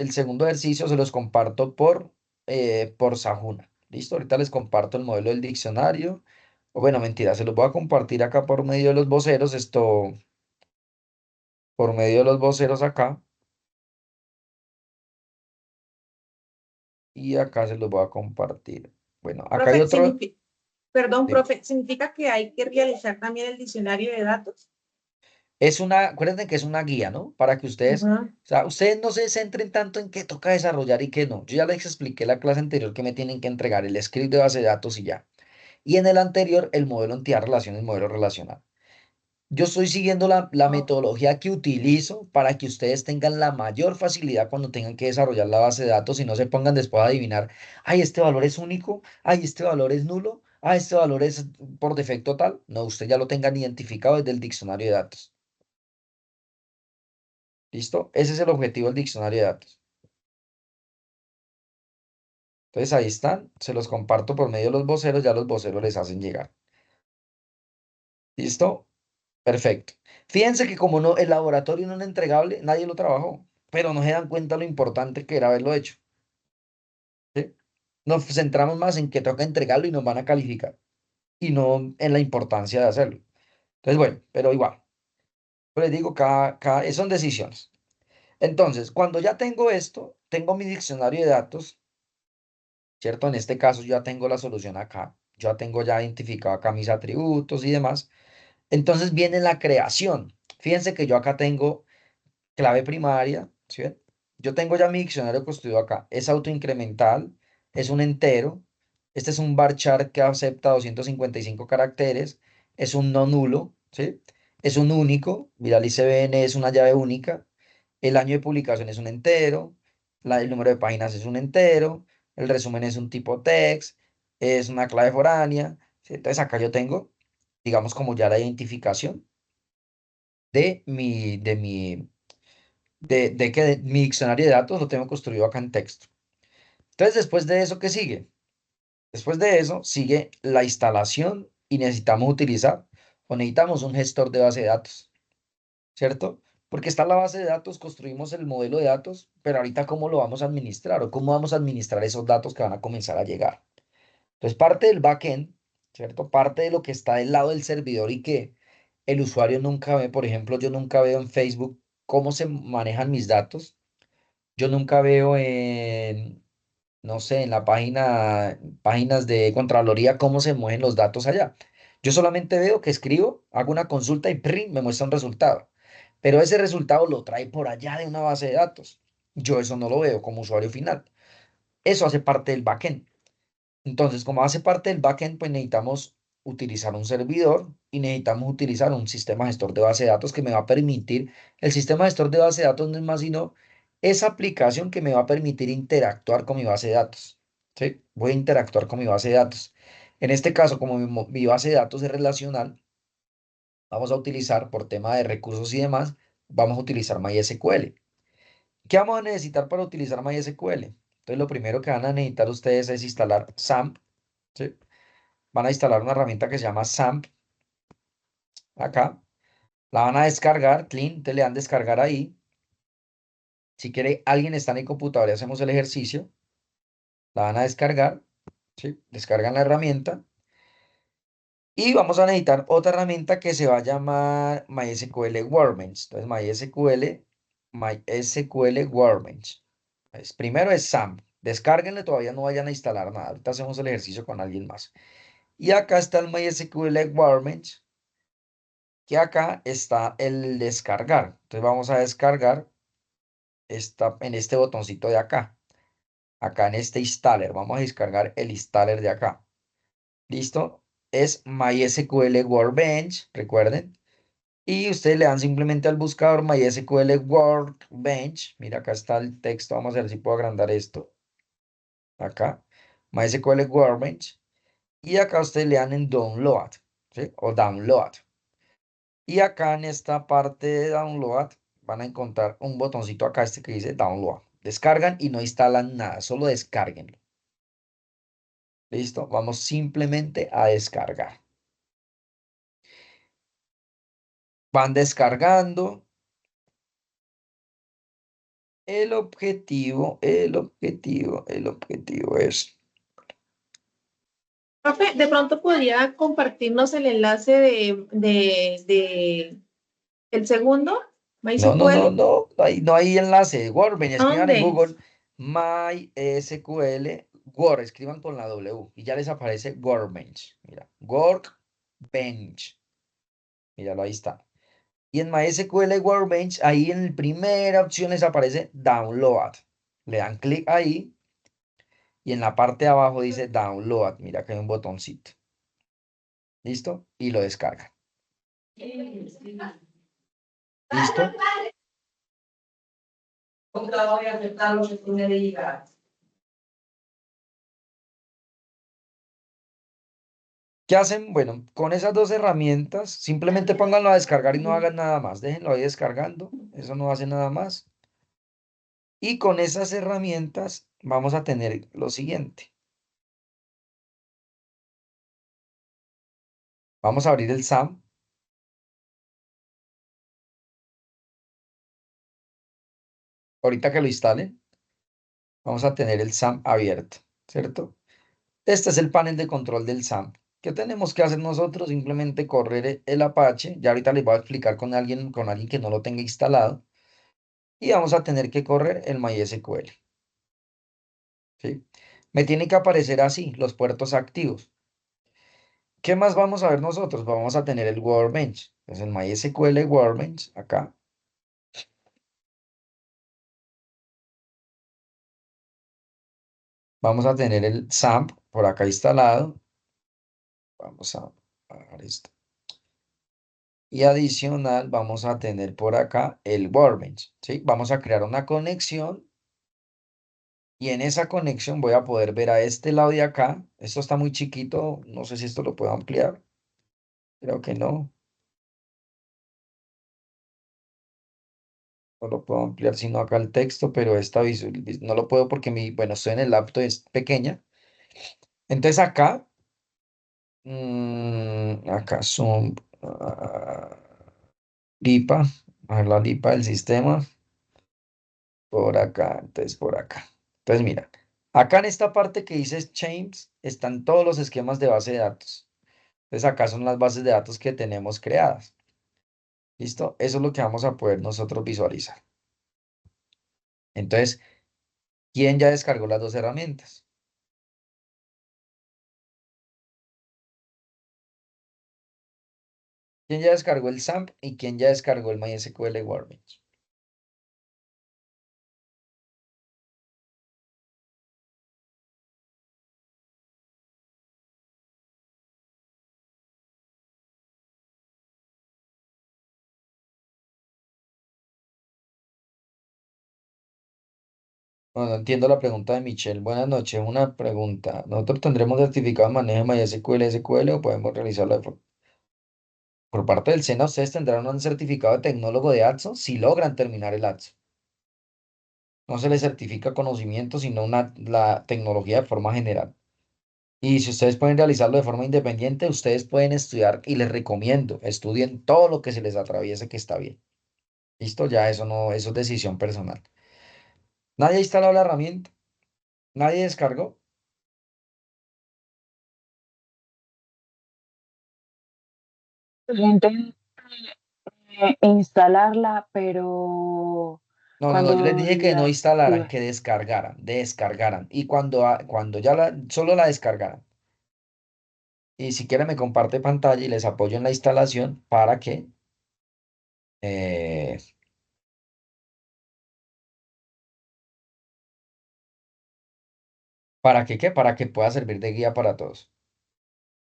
ejercicio. Se los comparto por Sahuna. ¿Listo? Ahorita les comparto el modelo del diccionario. O bueno, mentira, se los voy a compartir acá por medio de los voceros. Por medio de los voceros acá. Y acá se los voy a compartir. Bueno, acá hay Profe, otro. perdón, Sí. profe, ¿significa que hay que realizar también el diccionario de datos? Acuérdense que es una guía, ¿no? Para que ustedes, Ajá. o sea, ustedes no se centren tanto en qué toca desarrollar y qué no. Yo ya les expliqué la clase anterior que me tienen que entregar el script de base de datos y ya. Y en el anterior, el modelo entidad-relación, el modelo relacional. Yo estoy siguiendo la metodología que utilizo para que ustedes tengan la mayor facilidad cuando tengan que desarrollar la base de datos y no se pongan después a adivinar, ay, este valor es único, ay, este valor es nulo, ay, este valor es por defecto tal. No, usted ya lo tengan identificado desde el diccionario de datos. ¿Listo? Ese es el objetivo del diccionario de datos. Entonces ahí están, se los comparto por medio de los voceros, ya los voceros les hacen llegar. ¿Listo? Perfecto. Fíjense que como no, el laboratorio no era entregable, nadie lo trabajó, pero no se dan cuenta lo importante que era haberlo hecho. ¿Sí? Nos centramos más en que toca entregarlo y nos van a calificar, y no en la importancia de hacerlo. Entonces, bueno, pero igual, pues les digo, son decisiones. Entonces, cuando ya tengo esto, tengo mi diccionario de datos, ¿cierto? En este caso, yo ya tengo la solución acá, yo ya tengo ya identificado acá mis atributos y demás. Entonces viene la creación. Fíjense que yo acá tengo clave primaria, ¿sí ven? Yo tengo ya mi diccionario construido acá. Es autoincremental, es un entero. Este es un varchar que acepta 255 caracteres. Es un no nulo, ¿sí? Es un único. Mira, el ICBN es una llave única. El año de publicación es un entero. El número de páginas es un entero. El resumen es un tipo text. Es una clave foránea, ¿sí? Entonces acá yo tengo, digamos, como ya la identificación de mi diccionario de datos lo tengo construido acá en texto. Entonces, después de eso, ¿qué sigue? Después de eso, sigue la instalación y necesitamos utilizar o necesitamos un gestor de base de datos, ¿cierto? Porque está la base de datos, construimos el modelo de datos, pero ahorita ¿cómo lo vamos a administrar o cómo vamos a administrar esos datos que van a comenzar a llegar? Entonces, parte del backend, ¿cierto? Parte de lo que está del lado del servidor y que el usuario nunca ve, por ejemplo, yo nunca veo en Facebook cómo se manejan mis datos. Yo nunca veo no sé, en páginas de Contraloría cómo se mueven los datos allá. Yo solamente veo que escribo, hago una consulta y ¡prim! Me muestra un resultado. Pero ese resultado lo trae por allá de una base de datos. Yo eso no lo veo como usuario final. Eso hace parte del backend. Entonces, como hace parte del backend, pues necesitamos utilizar un servidor y necesitamos utilizar un sistema gestor de base de datos que me va a permitir, el sistema gestor de base de datos no es más sino esa aplicación que me va a permitir interactuar con mi base de datos. ¿Sí? Voy a interactuar con mi base de datos. En este caso, como mi base de datos es relacional, vamos a utilizar por tema de recursos y demás, vamos a utilizar MySQL. ¿Qué vamos a necesitar para utilizar MySQL? Entonces, lo primero que van a necesitar ustedes es instalar SAMP. ¿Sí? Van a instalar una herramienta que se llama SAMP acá, la van a descargar, clean, te le dan descargar ahí. Si quiere, alguien está en el computador y hacemos el ejercicio, la van a descargar, ¿sí? Descargan la herramienta y vamos a necesitar otra herramienta que se va a llamar MySQL Workbench. Entonces, MySQL Workbench. Primero es SAMP. Descárguenle, todavía no vayan a instalar nada. Ahorita hacemos el ejercicio con alguien más. Y acá está el MySQL Workbench, que acá está el descargar. Entonces vamos a descargar en este botoncito de acá. Acá en este installer. Vamos a descargar el installer de acá. ¿Listo? Es MySQL Workbench, recuerden. Y ustedes le dan simplemente al buscador MySQL Workbench. Mira, acá está el texto. Vamos a ver si puedo agrandar esto. Acá. MySQL Workbench. Y acá ustedes le dan en Download. ¿Sí? O Download. Y acá en esta parte de Download van a encontrar un botoncito acá, este que dice Download. Descargan y no instalan nada. Solo descarguenlo. ¿Listo? Vamos simplemente a descargar. Van descargando. El objetivo es... Profe, de pronto podría compartirnos el enlace de el segundo, No, no, no, MySQL. no hay enlace. Workbench, escriban en ¿Dónde? Google MySQL Word, escriban con la W y ya les aparece Workbench. Mira, Workbench. Míralo, ahí está. Y en MySQL Workbench, ahí en la primera opción les aparece Download. Le dan clic ahí y en la parte de abajo dice Download. Mira que hay un botoncito. ¿Listo? Y lo descargan. ¿Listo? Nunca voy a aceptar lo que tú me digas. ¿Qué hacen? Bueno, con esas dos herramientas, simplemente pónganlo a descargar y no hagan nada más. Déjenlo ahí descargando. Eso no hace nada más. Y con esas herramientas vamos a tener lo siguiente. Vamos a abrir el SAM. Ahorita que lo instalen, vamos a tener el SAM abierto, ¿cierto? Este es el panel de control del SAM. ¿Qué tenemos que hacer nosotros? Simplemente correr el Apache. Ya ahorita les voy a explicar con alguien que no lo tenga instalado. Y vamos a tener que correr el MySQL. ¿Sí? Me tiene que aparecer así, los puertos activos. ¿Qué más vamos a ver nosotros? Vamos a tener el Workbench. Entonces, el MySQL Workbench, acá. Vamos a tener el SAMP por acá instalado. Vamos a apagar esto. Y adicional, vamos a tener por acá el Workbench. ¿Sí? Vamos a crear una conexión. Y en esa conexión voy a poder ver a este lado de acá. Esto está muy chiquito. No sé si esto lo puedo ampliar. Creo que no. No lo puedo ampliar sino acá el texto, pero esta visual no lo puedo porque bueno, estoy en el laptop, es pequeña. Entonces acá, acá son lipa, a ver la lipa del sistema, por acá, entonces por acá. Entonces mira, acá en esta parte que dice Chains están todos los esquemas de base de datos. Entonces acá son las bases de datos que tenemos creadas. ¿Listo? Eso es lo que vamos a poder nosotros visualizar. Entonces, ¿quién ya descargó las dos herramientas? ¿Quién ya descargó el SAMP y quién ya descargó el MySQL Workbench? No, no entiendo la pregunta de Michelle. Buenas noches. Una pregunta. ¿Nosotros tendremos certificado de manejo de MySQL, SQL o podemos realizarlo por parte del SENA? ¿Ustedes tendrán un certificado de tecnólogo de ATSO si logran terminar el ATSO? No se les certifica conocimiento, sino la tecnología de forma general. Y si ustedes pueden realizarlo de forma independiente, ustedes pueden estudiar y les recomiendo, estudien todo lo que se les atraviese que está bien. ¿Listo? Ya eso no, eso es decisión personal. ¿Nadie ha instalado la herramienta? ¿Nadie descargó? Yo intenté instalarla, pero No, no, no, yo les cuando dije que no la instalaran, iba, que descargaran, descargaran. Y cuando ya solo la descargaran. Y si quieren me comparte pantalla y les apoyo en la instalación eh, ¿para que qué? Para que pueda servir de guía para todos.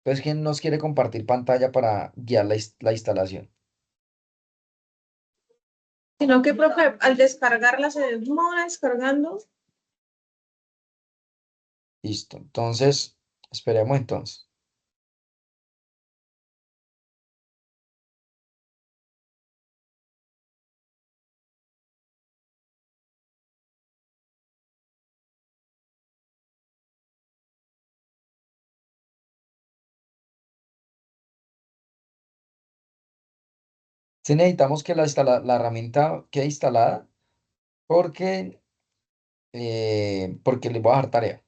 Entonces, ¿quién nos quiere compartir pantalla para guiar la instalación? Sino que, profe, al descargarla se demora descargando. Listo. Entonces, esperemos entonces. Sí necesitamos que la herramienta quede instalada porque les voy a dejar tarea.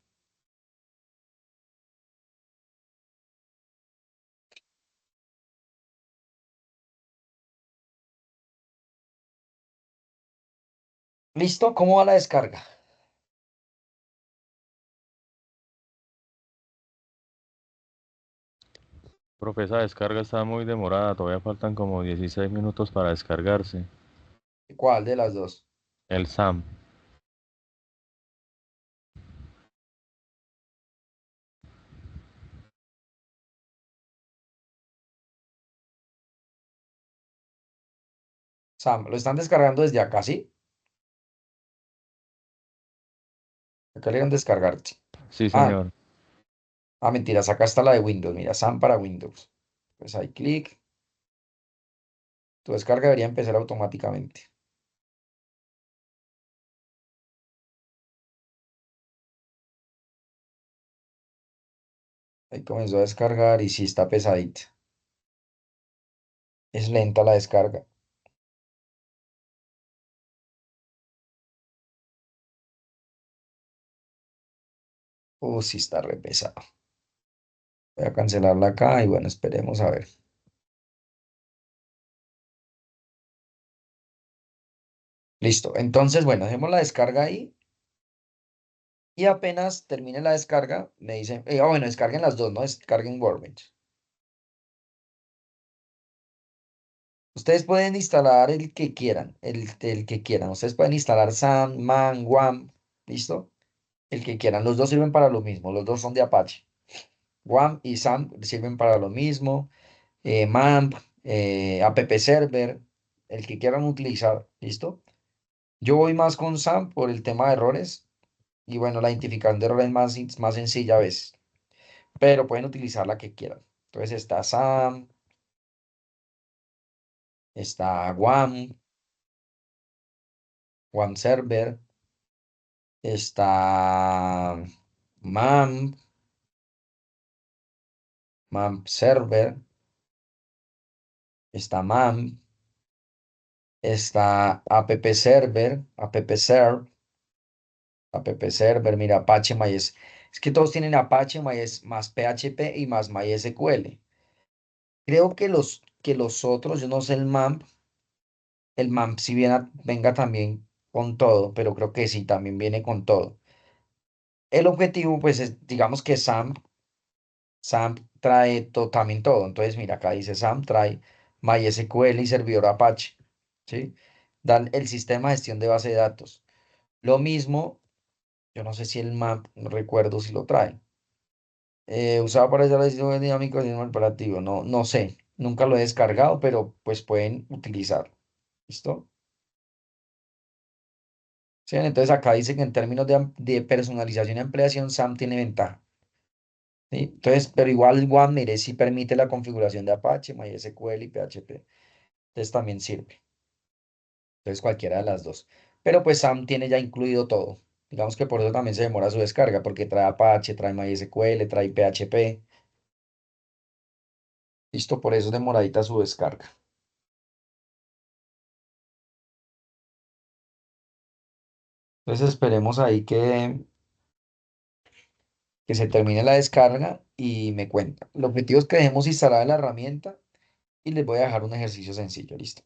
¿Listo? ¿Cómo va la descarga? Profe, esa descarga está muy demorada, todavía faltan como 16 minutos para descargarse. ¿Cuál de las dos? El SAM. Sam, ¿lo están descargando desde acá, sí? Acá le dieron descargarte. Sí, Ah, señor. mentiras, acá está la de Windows. Mira, Sam para Windows. Pues ahí clic. Tu descarga debería empezar automáticamente. Ahí comenzó a descargar y sí está pesadita. Es lenta la descarga. Sí está re pesado. Voy a cancelarla acá y bueno, esperemos a ver. Listo. Entonces, bueno, dejemos la descarga ahí y apenas termine la descarga, me dicen, bueno, descarguen las dos, ¿no? Descarguen Workbench. Ustedes pueden instalar el que quieran, el que quieran. Ustedes pueden instalar SAM, MAN, WAM, ¿listo? El que quieran. Los dos sirven para lo mismo. Los dos son de Apache. WAM y SAM sirven para lo mismo. MAMP, App Server, el que quieran utilizar, ¿listo? Yo voy más con SAM por el tema de errores. Y bueno, la identificación de errores es más sencilla a veces. Pero pueden utilizar la que quieran. Entonces está SAM, está WAM, WAM Server. Está MAMP, MAMP Server, está MAMP, está App Server, App Server, mira, Apache MySQL. Es que todos tienen Apache más PHP y más MySQL. Creo que los otros, yo no sé el MAMP si venga también con todo, pero creo que sí, también viene con todo. El objetivo, pues, es, digamos que SAMP trae también todo. Entonces, mira, acá dice SAMP trae MySQL y servidor Apache, ¿sí? Dan el sistema de gestión de base de datos. Lo mismo, yo no sé si el MAP, no recuerdo si lo trae. Usado para hacer el dinámico del sistema operativo. No, no sé, nunca lo he descargado, pero pues pueden utilizarlo. ¿Listo? Sí, entonces acá dice que en términos de personalización y ampliación, SAMP tiene ventaja. ¿Sí? Entonces, pero igual One, mire, si permite la configuración de Apache, MySQL y PHP. Entonces también sirve. Entonces cualquiera de las dos. Pero pues Sam tiene ya incluido todo. Digamos que por eso también se demora su descarga, porque trae Apache, trae MySQL, trae PHP. Listo, por eso es demoradita su descarga. Entonces esperemos ahí que se termine la descarga y me cuenta. El objetivo es que dejemos instalada la herramienta y les voy a dejar un ejercicio sencillo, listo.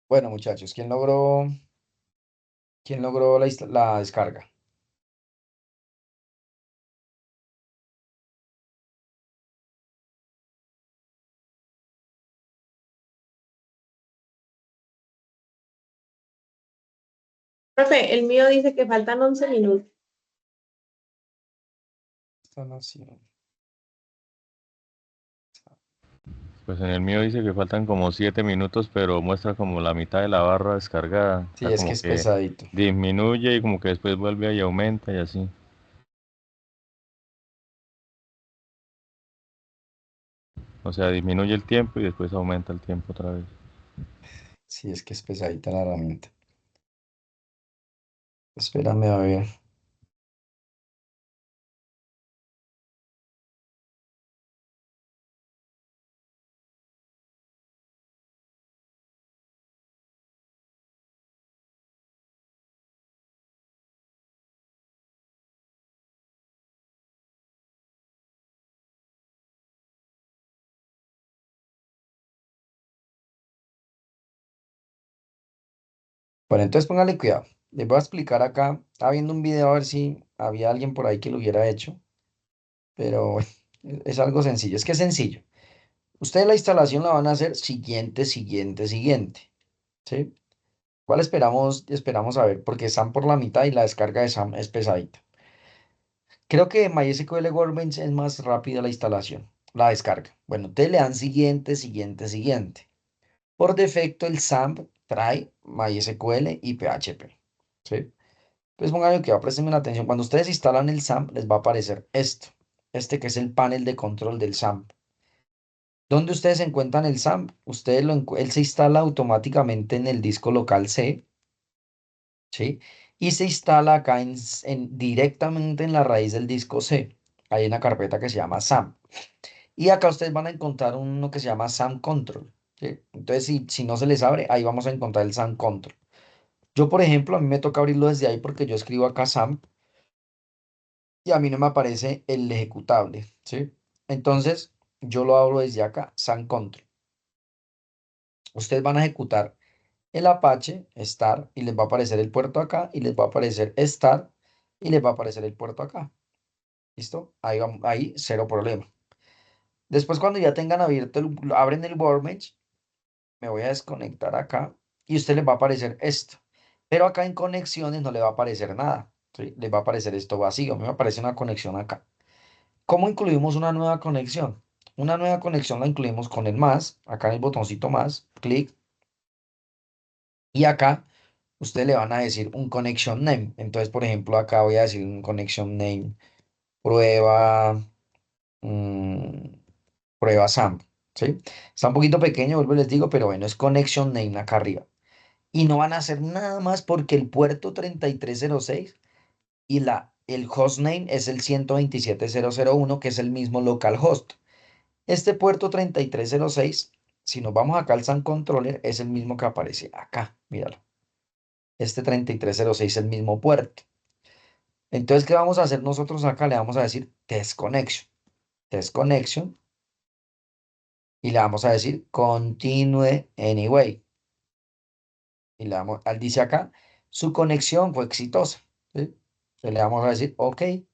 Bueno, muchachos, quién logró la descarga? Profe, el mío dice que faltan 11 minutos. Instalación. Pues en el mío dice que faltan como 7 minutos, pero muestra como la mitad de la barra descargada. O Sí, sea, es que como es que pesadito. disminuye y como que después vuelve y aumenta y así. O sea, disminuye el tiempo y después aumenta el tiempo otra vez. Sí, es que es pesadita la herramienta. Espérame a ver. Bueno, entonces póngale cuidado. Les voy a explicar acá. Estaba viendo un video a ver si había alguien por ahí que lo hubiera hecho, pero bueno, es algo sencillo. Es que es sencillo. Ustedes la instalación la van a hacer siguiente, siguiente, siguiente. ¿Sí? ¿Cuál esperamos? Esperamos a ver, porque están por la mitad y la descarga de SAM es pesadita. Creo que MySQL Workbench es más rápida la instalación, la descarga. Bueno, ustedes le dan siguiente, siguiente, siguiente. Por defecto, el SAMP trae MySQL y PHP. ¿Sí? Entonces pongan que presten atención. Cuando ustedes instalan el SAMP, les va a aparecer esto. Este que es el panel de control del SAMP. ¿Dónde ustedes encuentran el SAMP? Él se instala automáticamente en el disco local C, ¿sí? Y se instala acá directamente en la raíz del disco C. Hay una carpeta que se llama SAMP. Y acá ustedes van a encontrar uno que se llama SAMP Control, ¿sí? Entonces, si no se les abre, ahí vamos a encontrar el SAMP Control. Yo, por ejemplo, a mí me toca abrirlo desde ahí porque yo escribo acá SAMP y a mí no me aparece el ejecutable, ¿sí? Entonces, yo lo abro desde acá, SAMP Control. Ustedes van a ejecutar el Apache Star y les va a aparecer el puerto acá y les va a aparecer Star y les va a aparecer el puerto acá. ¿Listo? Ahí, ahí cero problema. Después cuando ya tengan abierto, abren el Workbench, me voy a desconectar acá y a usted les va a aparecer esto. Pero acá en conexiones no le va a aparecer nada, ¿sí? Les va a aparecer esto vacío. A mí me aparece una conexión acá. ¿Cómo incluimos una nueva conexión? Una nueva conexión la incluimos con el más, acá en el botoncito más, clic, y acá ustedes le van a decir un connection name. Entonces, por ejemplo, acá voy a decir un connection name prueba, mm, prueba SAMP, ¿sí? Está un poquito pequeño, vuelvo y les digo, pero bueno, es connection name acá arriba. Y no van a hacer nada más porque el puerto 3306 y el hostname es el 127.0.0.1, que es el mismo localhost. Este puerto 3306, si nos vamos acá al SAM Controller, es el mismo que aparece acá, míralo. Este 3306 es el mismo puerto. Entonces, ¿qué vamos a hacer nosotros acá? Le vamos a decir test connection. Test connection. Y le vamos a decir continue anyway. Y le damos, al dice acá, su conexión fue exitosa. ¿Sí? Entonces le vamos a decir OK. Y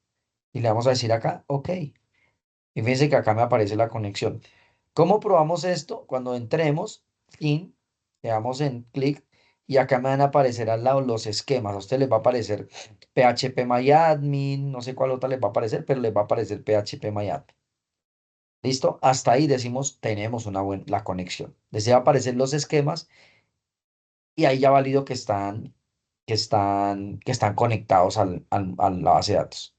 le vamos a decir acá OK. Y fíjense que acá me aparece la conexión. ¿Cómo probamos esto? Cuando entremos le damos en clic y acá me van a aparecer al lado los esquemas. A usted les va a aparecer phpMyAdmin, no sé cuál otra les va a aparecer, pero les va a aparecer phpMyAdmin. ¿Listo? Hasta ahí decimos tenemos una buena la conexión. Les va a aparecer los esquemas y ahí ya valido que están conectados a la base de datos.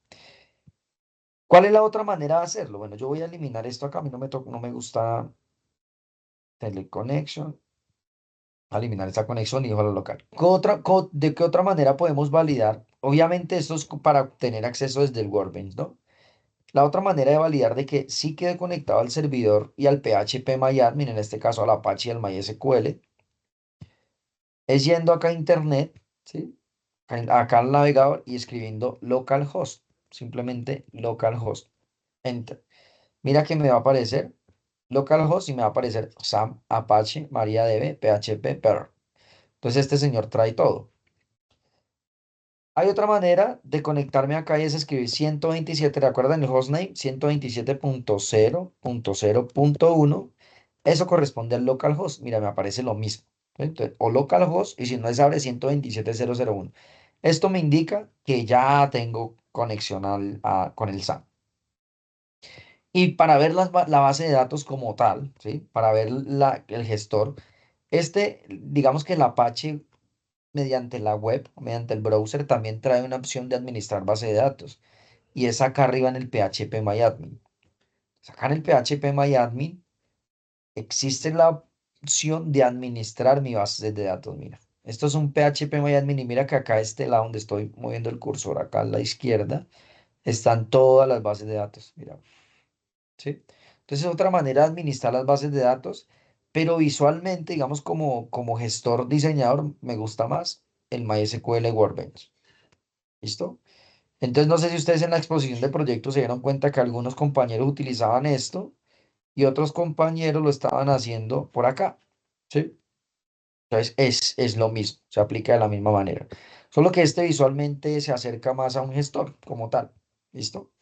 ¿Cuál es la otra manera de hacerlo? Bueno, yo voy a eliminar esto acá. A mí no me gusta teleconnection. Eliminar esta conexión y dejo lo local. ¿De qué otra manera podemos validar? Obviamente esto es para obtener acceso desde el Workbench, ¿no? La otra manera de validar de que sí quede conectado al servidor y al phpMyAdmin, en este caso al Apache y al MySQL, es yendo acá a internet, ¿sí? Acá al navegador y escribiendo localhost, simplemente localhost, enter. Mira que me va a aparecer localhost y me va a aparecer SAM, Apache, MariaDB, PHP, Perl. Entonces este señor trae todo. Hay otra manera de conectarme acá y es escribir 127, ¿recuerdan el hostname? 127.0.0.1. Eso corresponde al localhost. Mira, me aparece lo mismo. Entonces, o localhost y si no es abre 127.0.0.1. Esto me indica que ya tengo conexión con el SAM. Y para ver la base de datos como tal, ¿sí? Para ver el gestor, digamos que el Apache mediante la web, mediante el browser, también trae una opción de administrar base de datos. Y es acá arriba en el phpMyAdmin. Acá en el phpMyAdmin existe la opción de administrar mi base de datos. Mira, esto es un phpMyAdmin y mira que acá a este lado donde estoy moviendo el cursor, acá a la izquierda, están todas las bases de datos. Mira, ¿sí? Entonces es otra manera de administrar las bases de datos, pero visualmente, digamos, como gestor diseñador, me gusta más el MySQL Workbench. ¿Listo? Entonces, no sé si ustedes en la exposición de proyectos se dieron cuenta que algunos compañeros utilizaban esto y otros compañeros lo estaban haciendo por acá. ¿Sí? Entonces es lo mismo, se aplica de la misma manera. Solo que este visualmente se acerca más a un gestor como tal. ¿Listo?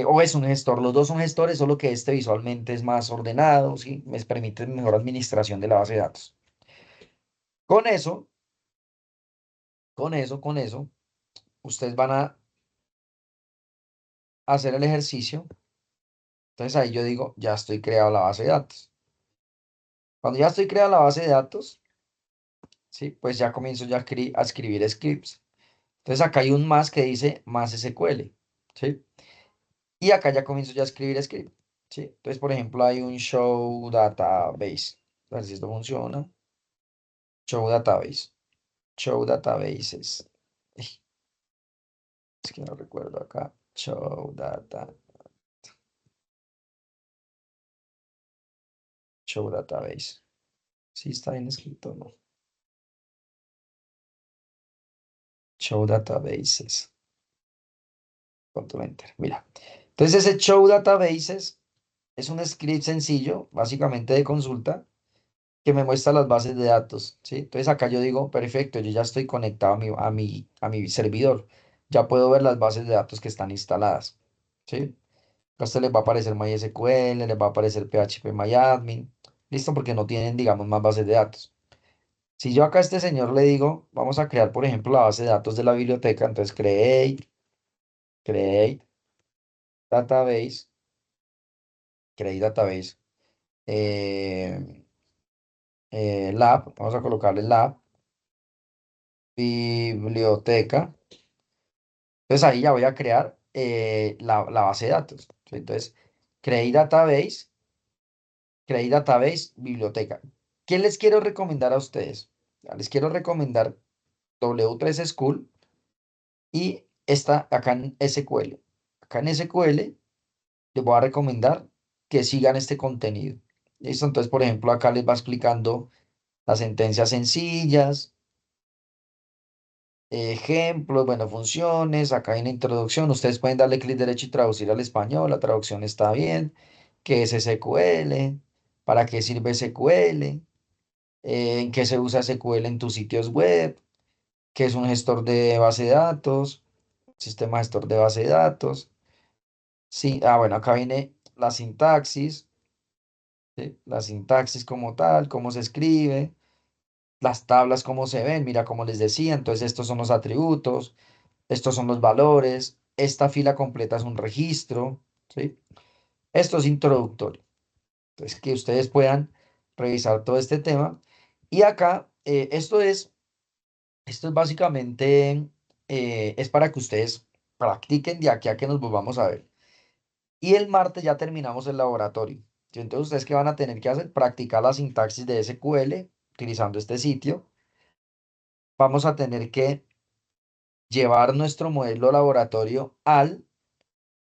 O es un gestor, los dos son gestores, solo que este visualmente es más ordenado, ¿sí? Me permite mejor administración de la base de datos. Con eso, con eso, ustedes van a hacer el ejercicio. Entonces ahí yo digo, ya estoy creado la base de datos. Cuando ya estoy creado la base de datos, ¿sí? Pues ya comienzo ya a escribir scripts. Entonces acá hay un más que dice más SQL, ¿sí? Y acá ya comienzo ya a escribir script, ¿sí? Entonces, por ejemplo, hay un show database. A ver si esto funciona. Show database. Show databases. Ey, es que no recuerdo acá. Show database. Sí, está bien escrito, ¿no? Show databases. Control Enter. Mira. Entonces, ese show databases es un script sencillo, básicamente de consulta, que me muestra las bases de datos, ¿sí? Entonces acá yo digo, perfecto, yo ya estoy conectado a mi servidor. Ya puedo ver las bases de datos que están instaladas, ¿sí? A usted les va a aparecer MySQL, les va a aparecer PHP listo, porque no tienen, digamos, más bases de datos. Si yo acá a este señor le digo, vamos a crear, por ejemplo, la base de datos de la biblioteca, entonces create database, create database, eh, lab, vamos a colocarle lab, biblioteca. Entonces ahí ya voy a crear la base de datos, ¿sí? Entonces, create database, biblioteca. ¿Qué les quiero recomendar a ustedes? Ya, les quiero recomendar W3 School y esta acá en SQL. Acá en SQL les voy a recomendar que sigan este contenido. ¿Listo? Entonces, por ejemplo, acá les va explicando las sentencias sencillas, ejemplos, bueno, funciones, acá hay una introducción, ustedes pueden darle clic derecho y traducir al español, la traducción está bien, qué es SQL, para qué sirve SQL, en qué se usa SQL en tus sitios web, qué es un gestor de base de datos, sistema gestor de base de datos, sí, bueno, acá viene la sintaxis, ¿sí? La sintaxis como tal, cómo se escribe, las tablas cómo se ven, mira como les decía, entonces estos son los atributos. Estos son los valores. Esta fila completa es un registro, ¿sí? Esto es introductorio. Entonces, que ustedes puedan revisar todo este tema. Y acá, esto es básicamente, es para que ustedes practiquen de aquí a que nos volvamos a ver. Y el martes ya terminamos el laboratorio. ¿Sí? Entonces, ustedes qué van a tener que hacer? Practicar la sintaxis de SQL utilizando este sitio. Vamos a tener que llevar nuestro modelo laboratorio al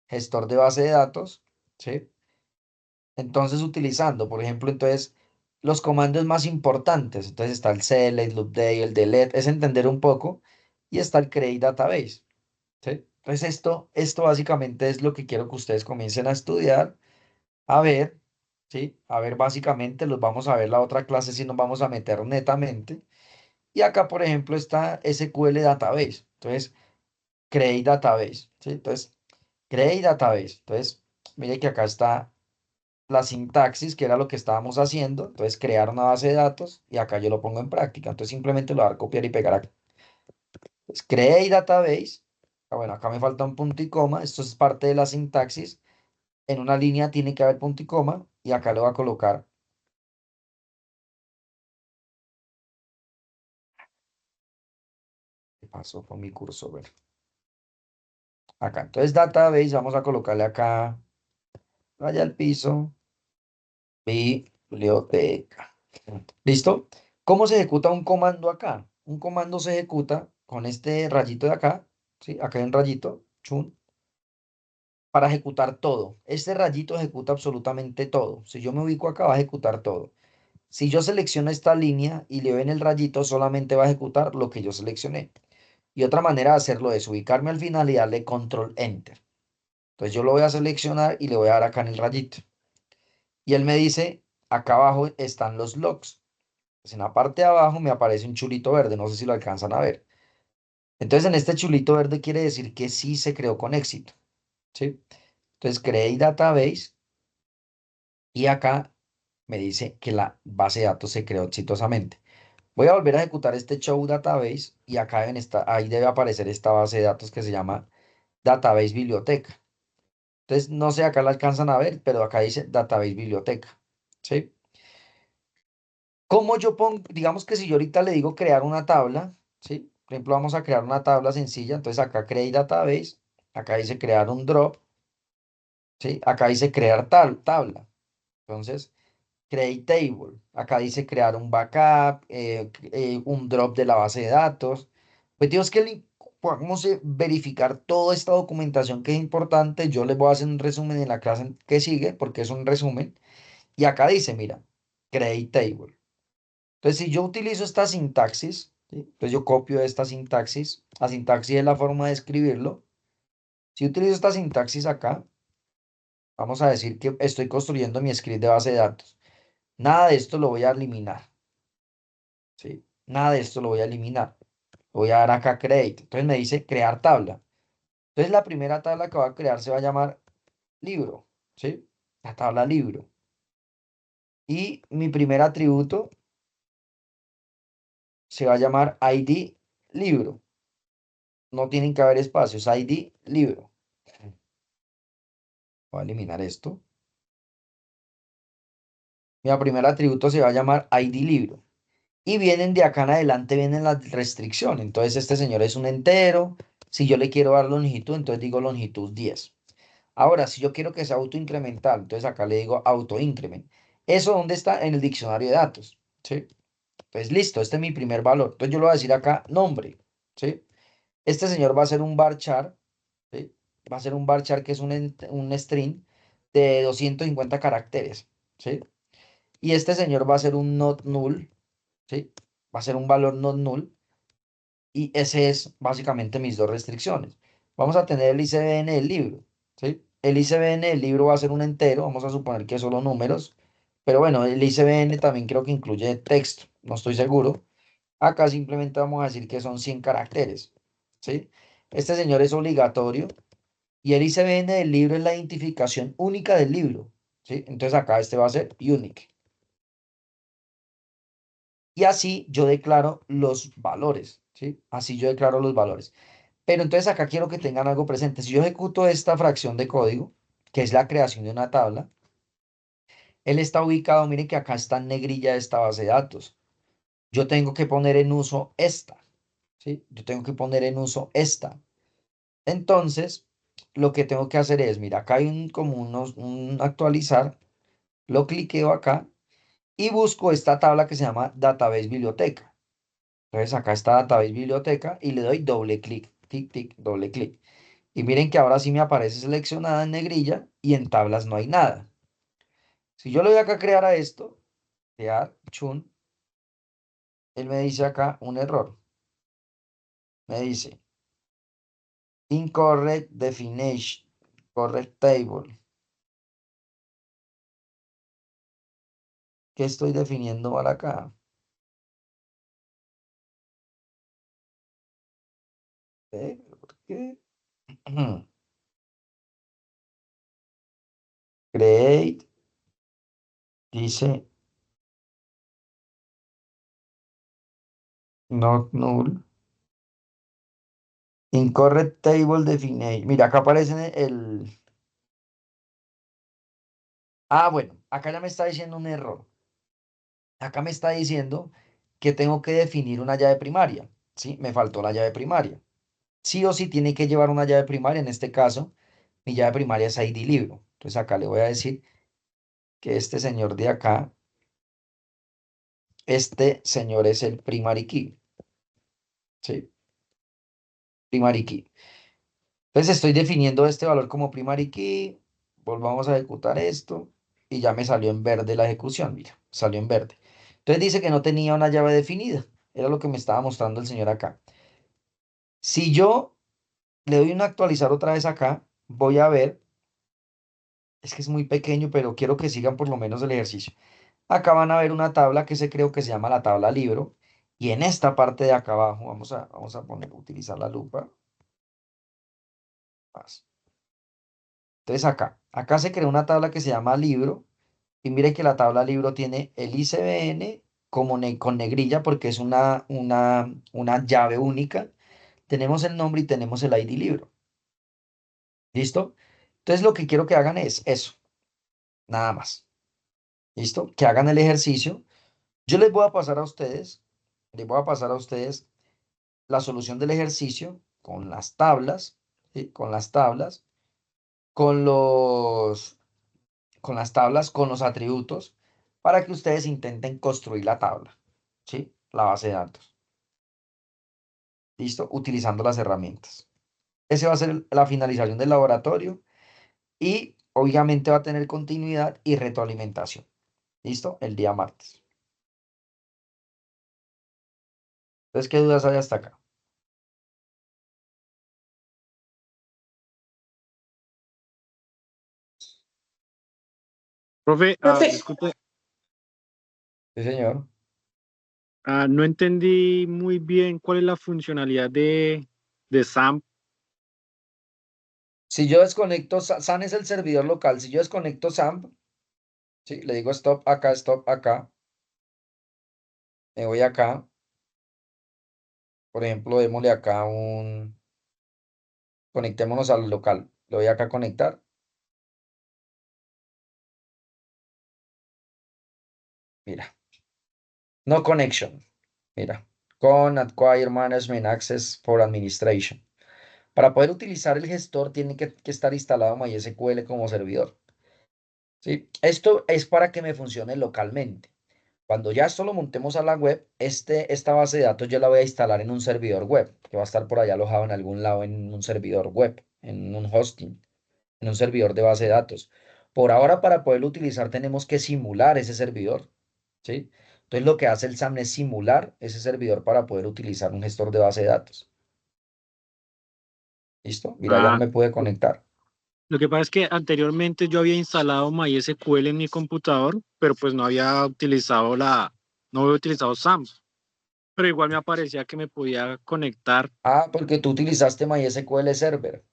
gestor de base de datos, ¿sí? Entonces, utilizando, por ejemplo, entonces, los comandos más importantes, entonces está el select, el update, el delete, es entender un poco, y está el create database, ¿sí? Entonces, esto básicamente es lo que quiero que ustedes comiencen a estudiar, a ver, ¿sí? A ver, básicamente, los vamos a ver la otra clase si nos vamos a meter netamente, y acá, por ejemplo, está SQL Database, entonces, create database, ¿sí? Entonces, create database, entonces, mire que acá está la sintaxis, que era lo que estábamos haciendo. Entonces, crear una base de datos y acá yo lo pongo en práctica. Entonces, simplemente lo voy a dar copiar y pegar aquí. Entonces, create database. Bueno, acá me falta un punto y coma. Esto es parte de la sintaxis. En una línea tiene que haber punto y coma y acá le voy a colocar. ¿Qué pasó con mi cursor? Acá. Entonces, database, vamos a colocarle acá, raya al piso, biblioteca. ¿Listo? ¿Cómo se ejecuta un comando acá? Un comando se ejecuta con este rayito de acá, ¿sí? Acá hay un rayito, chun, para ejecutar todo. Este rayito ejecuta absolutamente todo. Si yo me ubico acá, va a ejecutar todo. Si yo selecciono esta línea y le ven el rayito, solamente va a ejecutar lo que yo seleccioné. Y otra manera de hacerlo es ubicarme al final y darle control enter. Entonces yo lo voy a seleccionar y le voy a dar acá en el rayito. Y él me dice, acá abajo están los logs. Pues en la parte de abajo me aparece un chulito verde, no sé si lo alcanzan a ver. Entonces en este chulito verde quiere decir que sí se creó con éxito, ¿sí? Entonces creé database y acá me dice que la base de datos se creó exitosamente. Voy a volver a ejecutar este show database y acá ahí debe aparecer esta base de datos que se llama database biblioteca. Entonces, no sé, acá la alcanzan a ver, pero acá dice database biblioteca, ¿sí? ¿Cómo yo pongo? Digamos que si yo ahorita le digo crear una tabla, ¿sí? Por ejemplo, vamos a crear una tabla sencilla. Entonces, acá create database, acá dice crear un drop, ¿sí? Acá dice crear tabla. Entonces, create table. Acá dice crear un backup, un drop de la base de datos. Pues Dios que podamos verificar toda esta documentación que es importante. Yo les voy a hacer un resumen en la clase que sigue, porque es un resumen. Y acá dice, mira, create table. Entonces, si yo utilizo esta sintaxis, ¿sí? Entonces yo copio esta sintaxis. La sintaxis es la forma de escribirlo. Si utilizo esta sintaxis acá, vamos a decir que estoy construyendo mi script de base de datos. Nada de esto lo voy a eliminar, ¿sí? Nada de esto lo voy a eliminar. Voy a dar acá create. Entonces me dice crear tabla. Entonces la primera tabla que voy a crear se va a llamar libro, ¿sí? La tabla libro. Y mi primer atributo se va a llamar ID libro. No tienen que haber espacios. ID libro. Voy a eliminar esto. Mi primer atributo se va a llamar ID libro. Y vienen de acá en adelante, vienen las restricciones. Entonces este señor es un entero. Si yo le quiero dar longitud, entonces digo longitud 10. Ahora, si yo quiero que sea autoincremental, entonces acá le digo autoincrement. ¿Eso dónde está? En el diccionario de datos, ¿sí? Pues listo, este es mi primer valor. Entonces yo le voy a decir acá nombre, ¿sí? Este señor va a ser un varchar, ¿sí? Va a ser un varchar que es un string de 250 caracteres, ¿sí? Y este señor va a ser un not null, ¿sí? Va a ser un valor not null. Y ese es básicamente mis dos restricciones. Vamos a tener el ICBN del libro, ¿sí? El ICBN del libro va a ser un entero, vamos a suponer que son los números, pero bueno, el ICBN también creo que incluye texto, no estoy seguro. Acá simplemente vamos a decir que son 100 caracteres, ¿sí? Este señor es obligatorio y el ICBN del libro es la identificación única del libro, ¿sí? Entonces acá este va a ser unique. Y así yo declaro los valores, ¿sí? Así yo declaro los valores. Pero entonces acá quiero que tengan algo presente. Si yo ejecuto esta fracción de código, que es la creación de una tabla, él está ubicado, miren que acá está en negrilla esta base de datos. Yo tengo que poner en uso esta, ¿sí? Yo tengo que poner en uso esta. Entonces, lo que tengo que hacer es, mira, acá hay un actualizar, lo cliqueo acá y busco esta tabla que se llama Database Biblioteca. Entonces acá está Database Biblioteca y le doy doble clic, tic, tic, doble clic. Y miren que ahora sí me aparece seleccionada en negrilla y en tablas no hay nada. Si yo le doy acá a crear a esto, crear, chun, él me dice acá un error. Me dice incorrect definition, correct table. ¿Qué estoy definiendo mal acá? ¿Por qué? Create, dice not null. Incorrect table definition. Mira, acá aparece el... Ah, bueno, acá ya me está diciendo un error. Acá me está diciendo que tengo que definir una llave primaria, ¿sí? Me faltó la llave primaria. Sí o sí tiene que llevar una llave primaria. En este caso, mi llave primaria es ID libro. Entonces acá le voy a decir que este señor de acá, este señor es el primary key, ¿sí? Primary key. Entonces estoy definiendo este valor como primary key. Volvamos a ejecutar esto y ya me salió en verde la ejecución, mira, salió en verde. Entonces dice que no tenía una llave definida. Era lo que me estaba mostrando el señor acá. Si yo le doy un actualizar otra vez acá, voy a ver, es que es muy pequeño, pero quiero que sigan por lo menos el ejercicio. Acá van a ver una tabla que se creo que se llama la tabla libro. Y en esta parte de acá abajo, vamos a utilizar la lupa. Más. Entonces acá se creó una tabla que se llama libro. Y mire que la tabla libro tiene el ICBN como con negrilla porque es una llave única. Tenemos el nombre y tenemos el ID libro. ¿Listo? Entonces lo que quiero que hagan es eso, nada más. ¿Listo? Que hagan el ejercicio. Yo les voy a pasar a ustedes, les voy a pasar a ustedes la solución del ejercicio con las tablas, ¿sí? Con las tablas, con con las tablas, con los atributos, para que ustedes intenten construir la tabla, ¿sí? La base de datos. ¿Listo? Utilizando las herramientas. Ese va a ser la finalización del laboratorio y obviamente va a tener continuidad y retroalimentación. ¿Listo? El día martes. Entonces, ¿qué dudas hay hasta acá? Profe, Profe, disculpe, Sí, señor. no entendí muy bien cuál es la funcionalidad de SAMP. Si yo desconecto, SAN es el servidor local. Si yo desconecto SAMP, ¿sí? Le digo stop acá. Me voy acá. Por ejemplo, démosle acá conectémonos al local. Le voy acá a conectar. Mira. No connection. Mira. Con Acquire Management Access for Administration. Para poder utilizar el gestor tiene que estar instalado MySQL como servidor. ¿Sí? Esto es para que me funcione localmente. Cuando ya esto lo montemos a la web, esta base de datos yo la voy a instalar en un servidor web, que va a estar por allá alojado en algún lado en un servidor web, en un hosting, en un servidor de base de datos. Por ahora, para poderlo utilizar, tenemos que simular ese servidor, ¿sí? Entonces, lo que hace el SAM es simular ese servidor para poder utilizar un gestor de base de datos. ¿Listo? Mira, ya no Ah, me puede conectar. lo que pasa es que anteriormente yo había instalado MySQL en mi computador, pero pues no había utilizado SAMP, pero igual me aparecía que me podía conectar. Ah, porque tú utilizaste MySQL Server.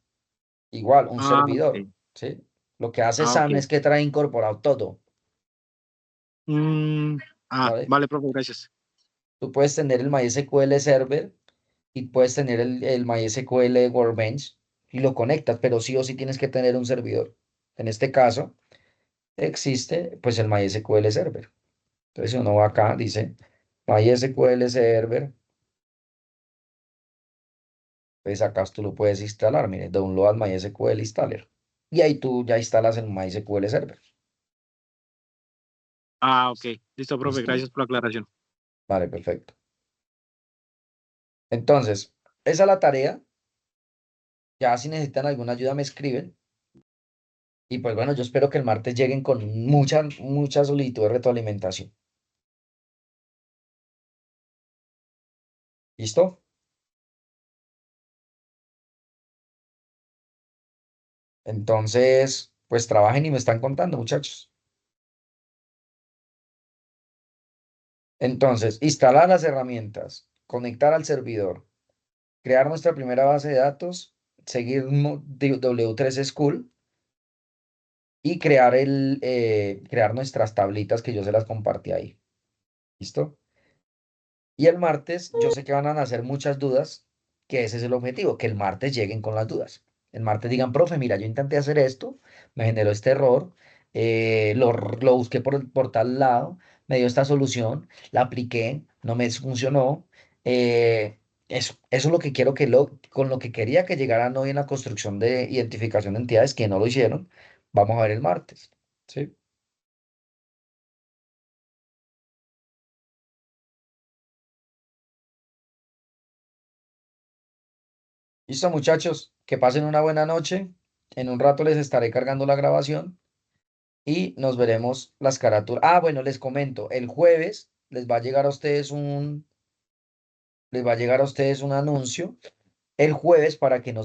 Igual, un Ah, servidor, ok. ¿sí? Lo que hace Ah, ok. SAM es que trae incorporado todo, Mm, ¿vale? vale, profe, gracias. Tú puedes tener el MySQL Server y puedes tener el MySQL Workbench y lo conectas, pero sí o sí tienes que tener un servidor. En este caso, existe pues el MySQL Server. Entonces, si uno va acá, dice MySQL Server, pues acá tú lo puedes instalar. Mire, download MySQL Installer. Y ahí tú ya instalas el MySQL Server. Ah, ok. Listo, profe, ¿Listo? gracias por la aclaración. Vale, perfecto. Entonces, esa es la tarea. Ya si necesitan alguna ayuda me escriben. Y pues bueno, yo espero que el martes lleguen con mucha solicitud de retroalimentación. ¿Listo? Entonces, pues trabajen y me están contando, muchachos. Entonces, instalar las herramientas, conectar al servidor, crear nuestra primera base de datos, seguir W3 School y crear nuestras tablitas que yo se las compartí ahí. ¿Listo? Y el martes, yo sé que van a nacer muchas dudas, que ese es el objetivo, que el martes lleguen con las dudas. El martes digan, profe, mira, yo intenté hacer esto, me generó este error, lo busqué por tal lado, me dio esta solución, la apliqué, no me funcionó. Eso es lo que quiero con lo que quería que llegaran hoy en la construcción de identificación de entidades, que no lo hicieron, vamos a ver el martes. ¿Sí? Listo, muchachos, que pasen una buena noche. En un rato les estaré cargando la grabación y nos veremos las carátulas. Ah, bueno, les comento, el jueves les va a llegar a ustedes un anuncio el jueves para que no se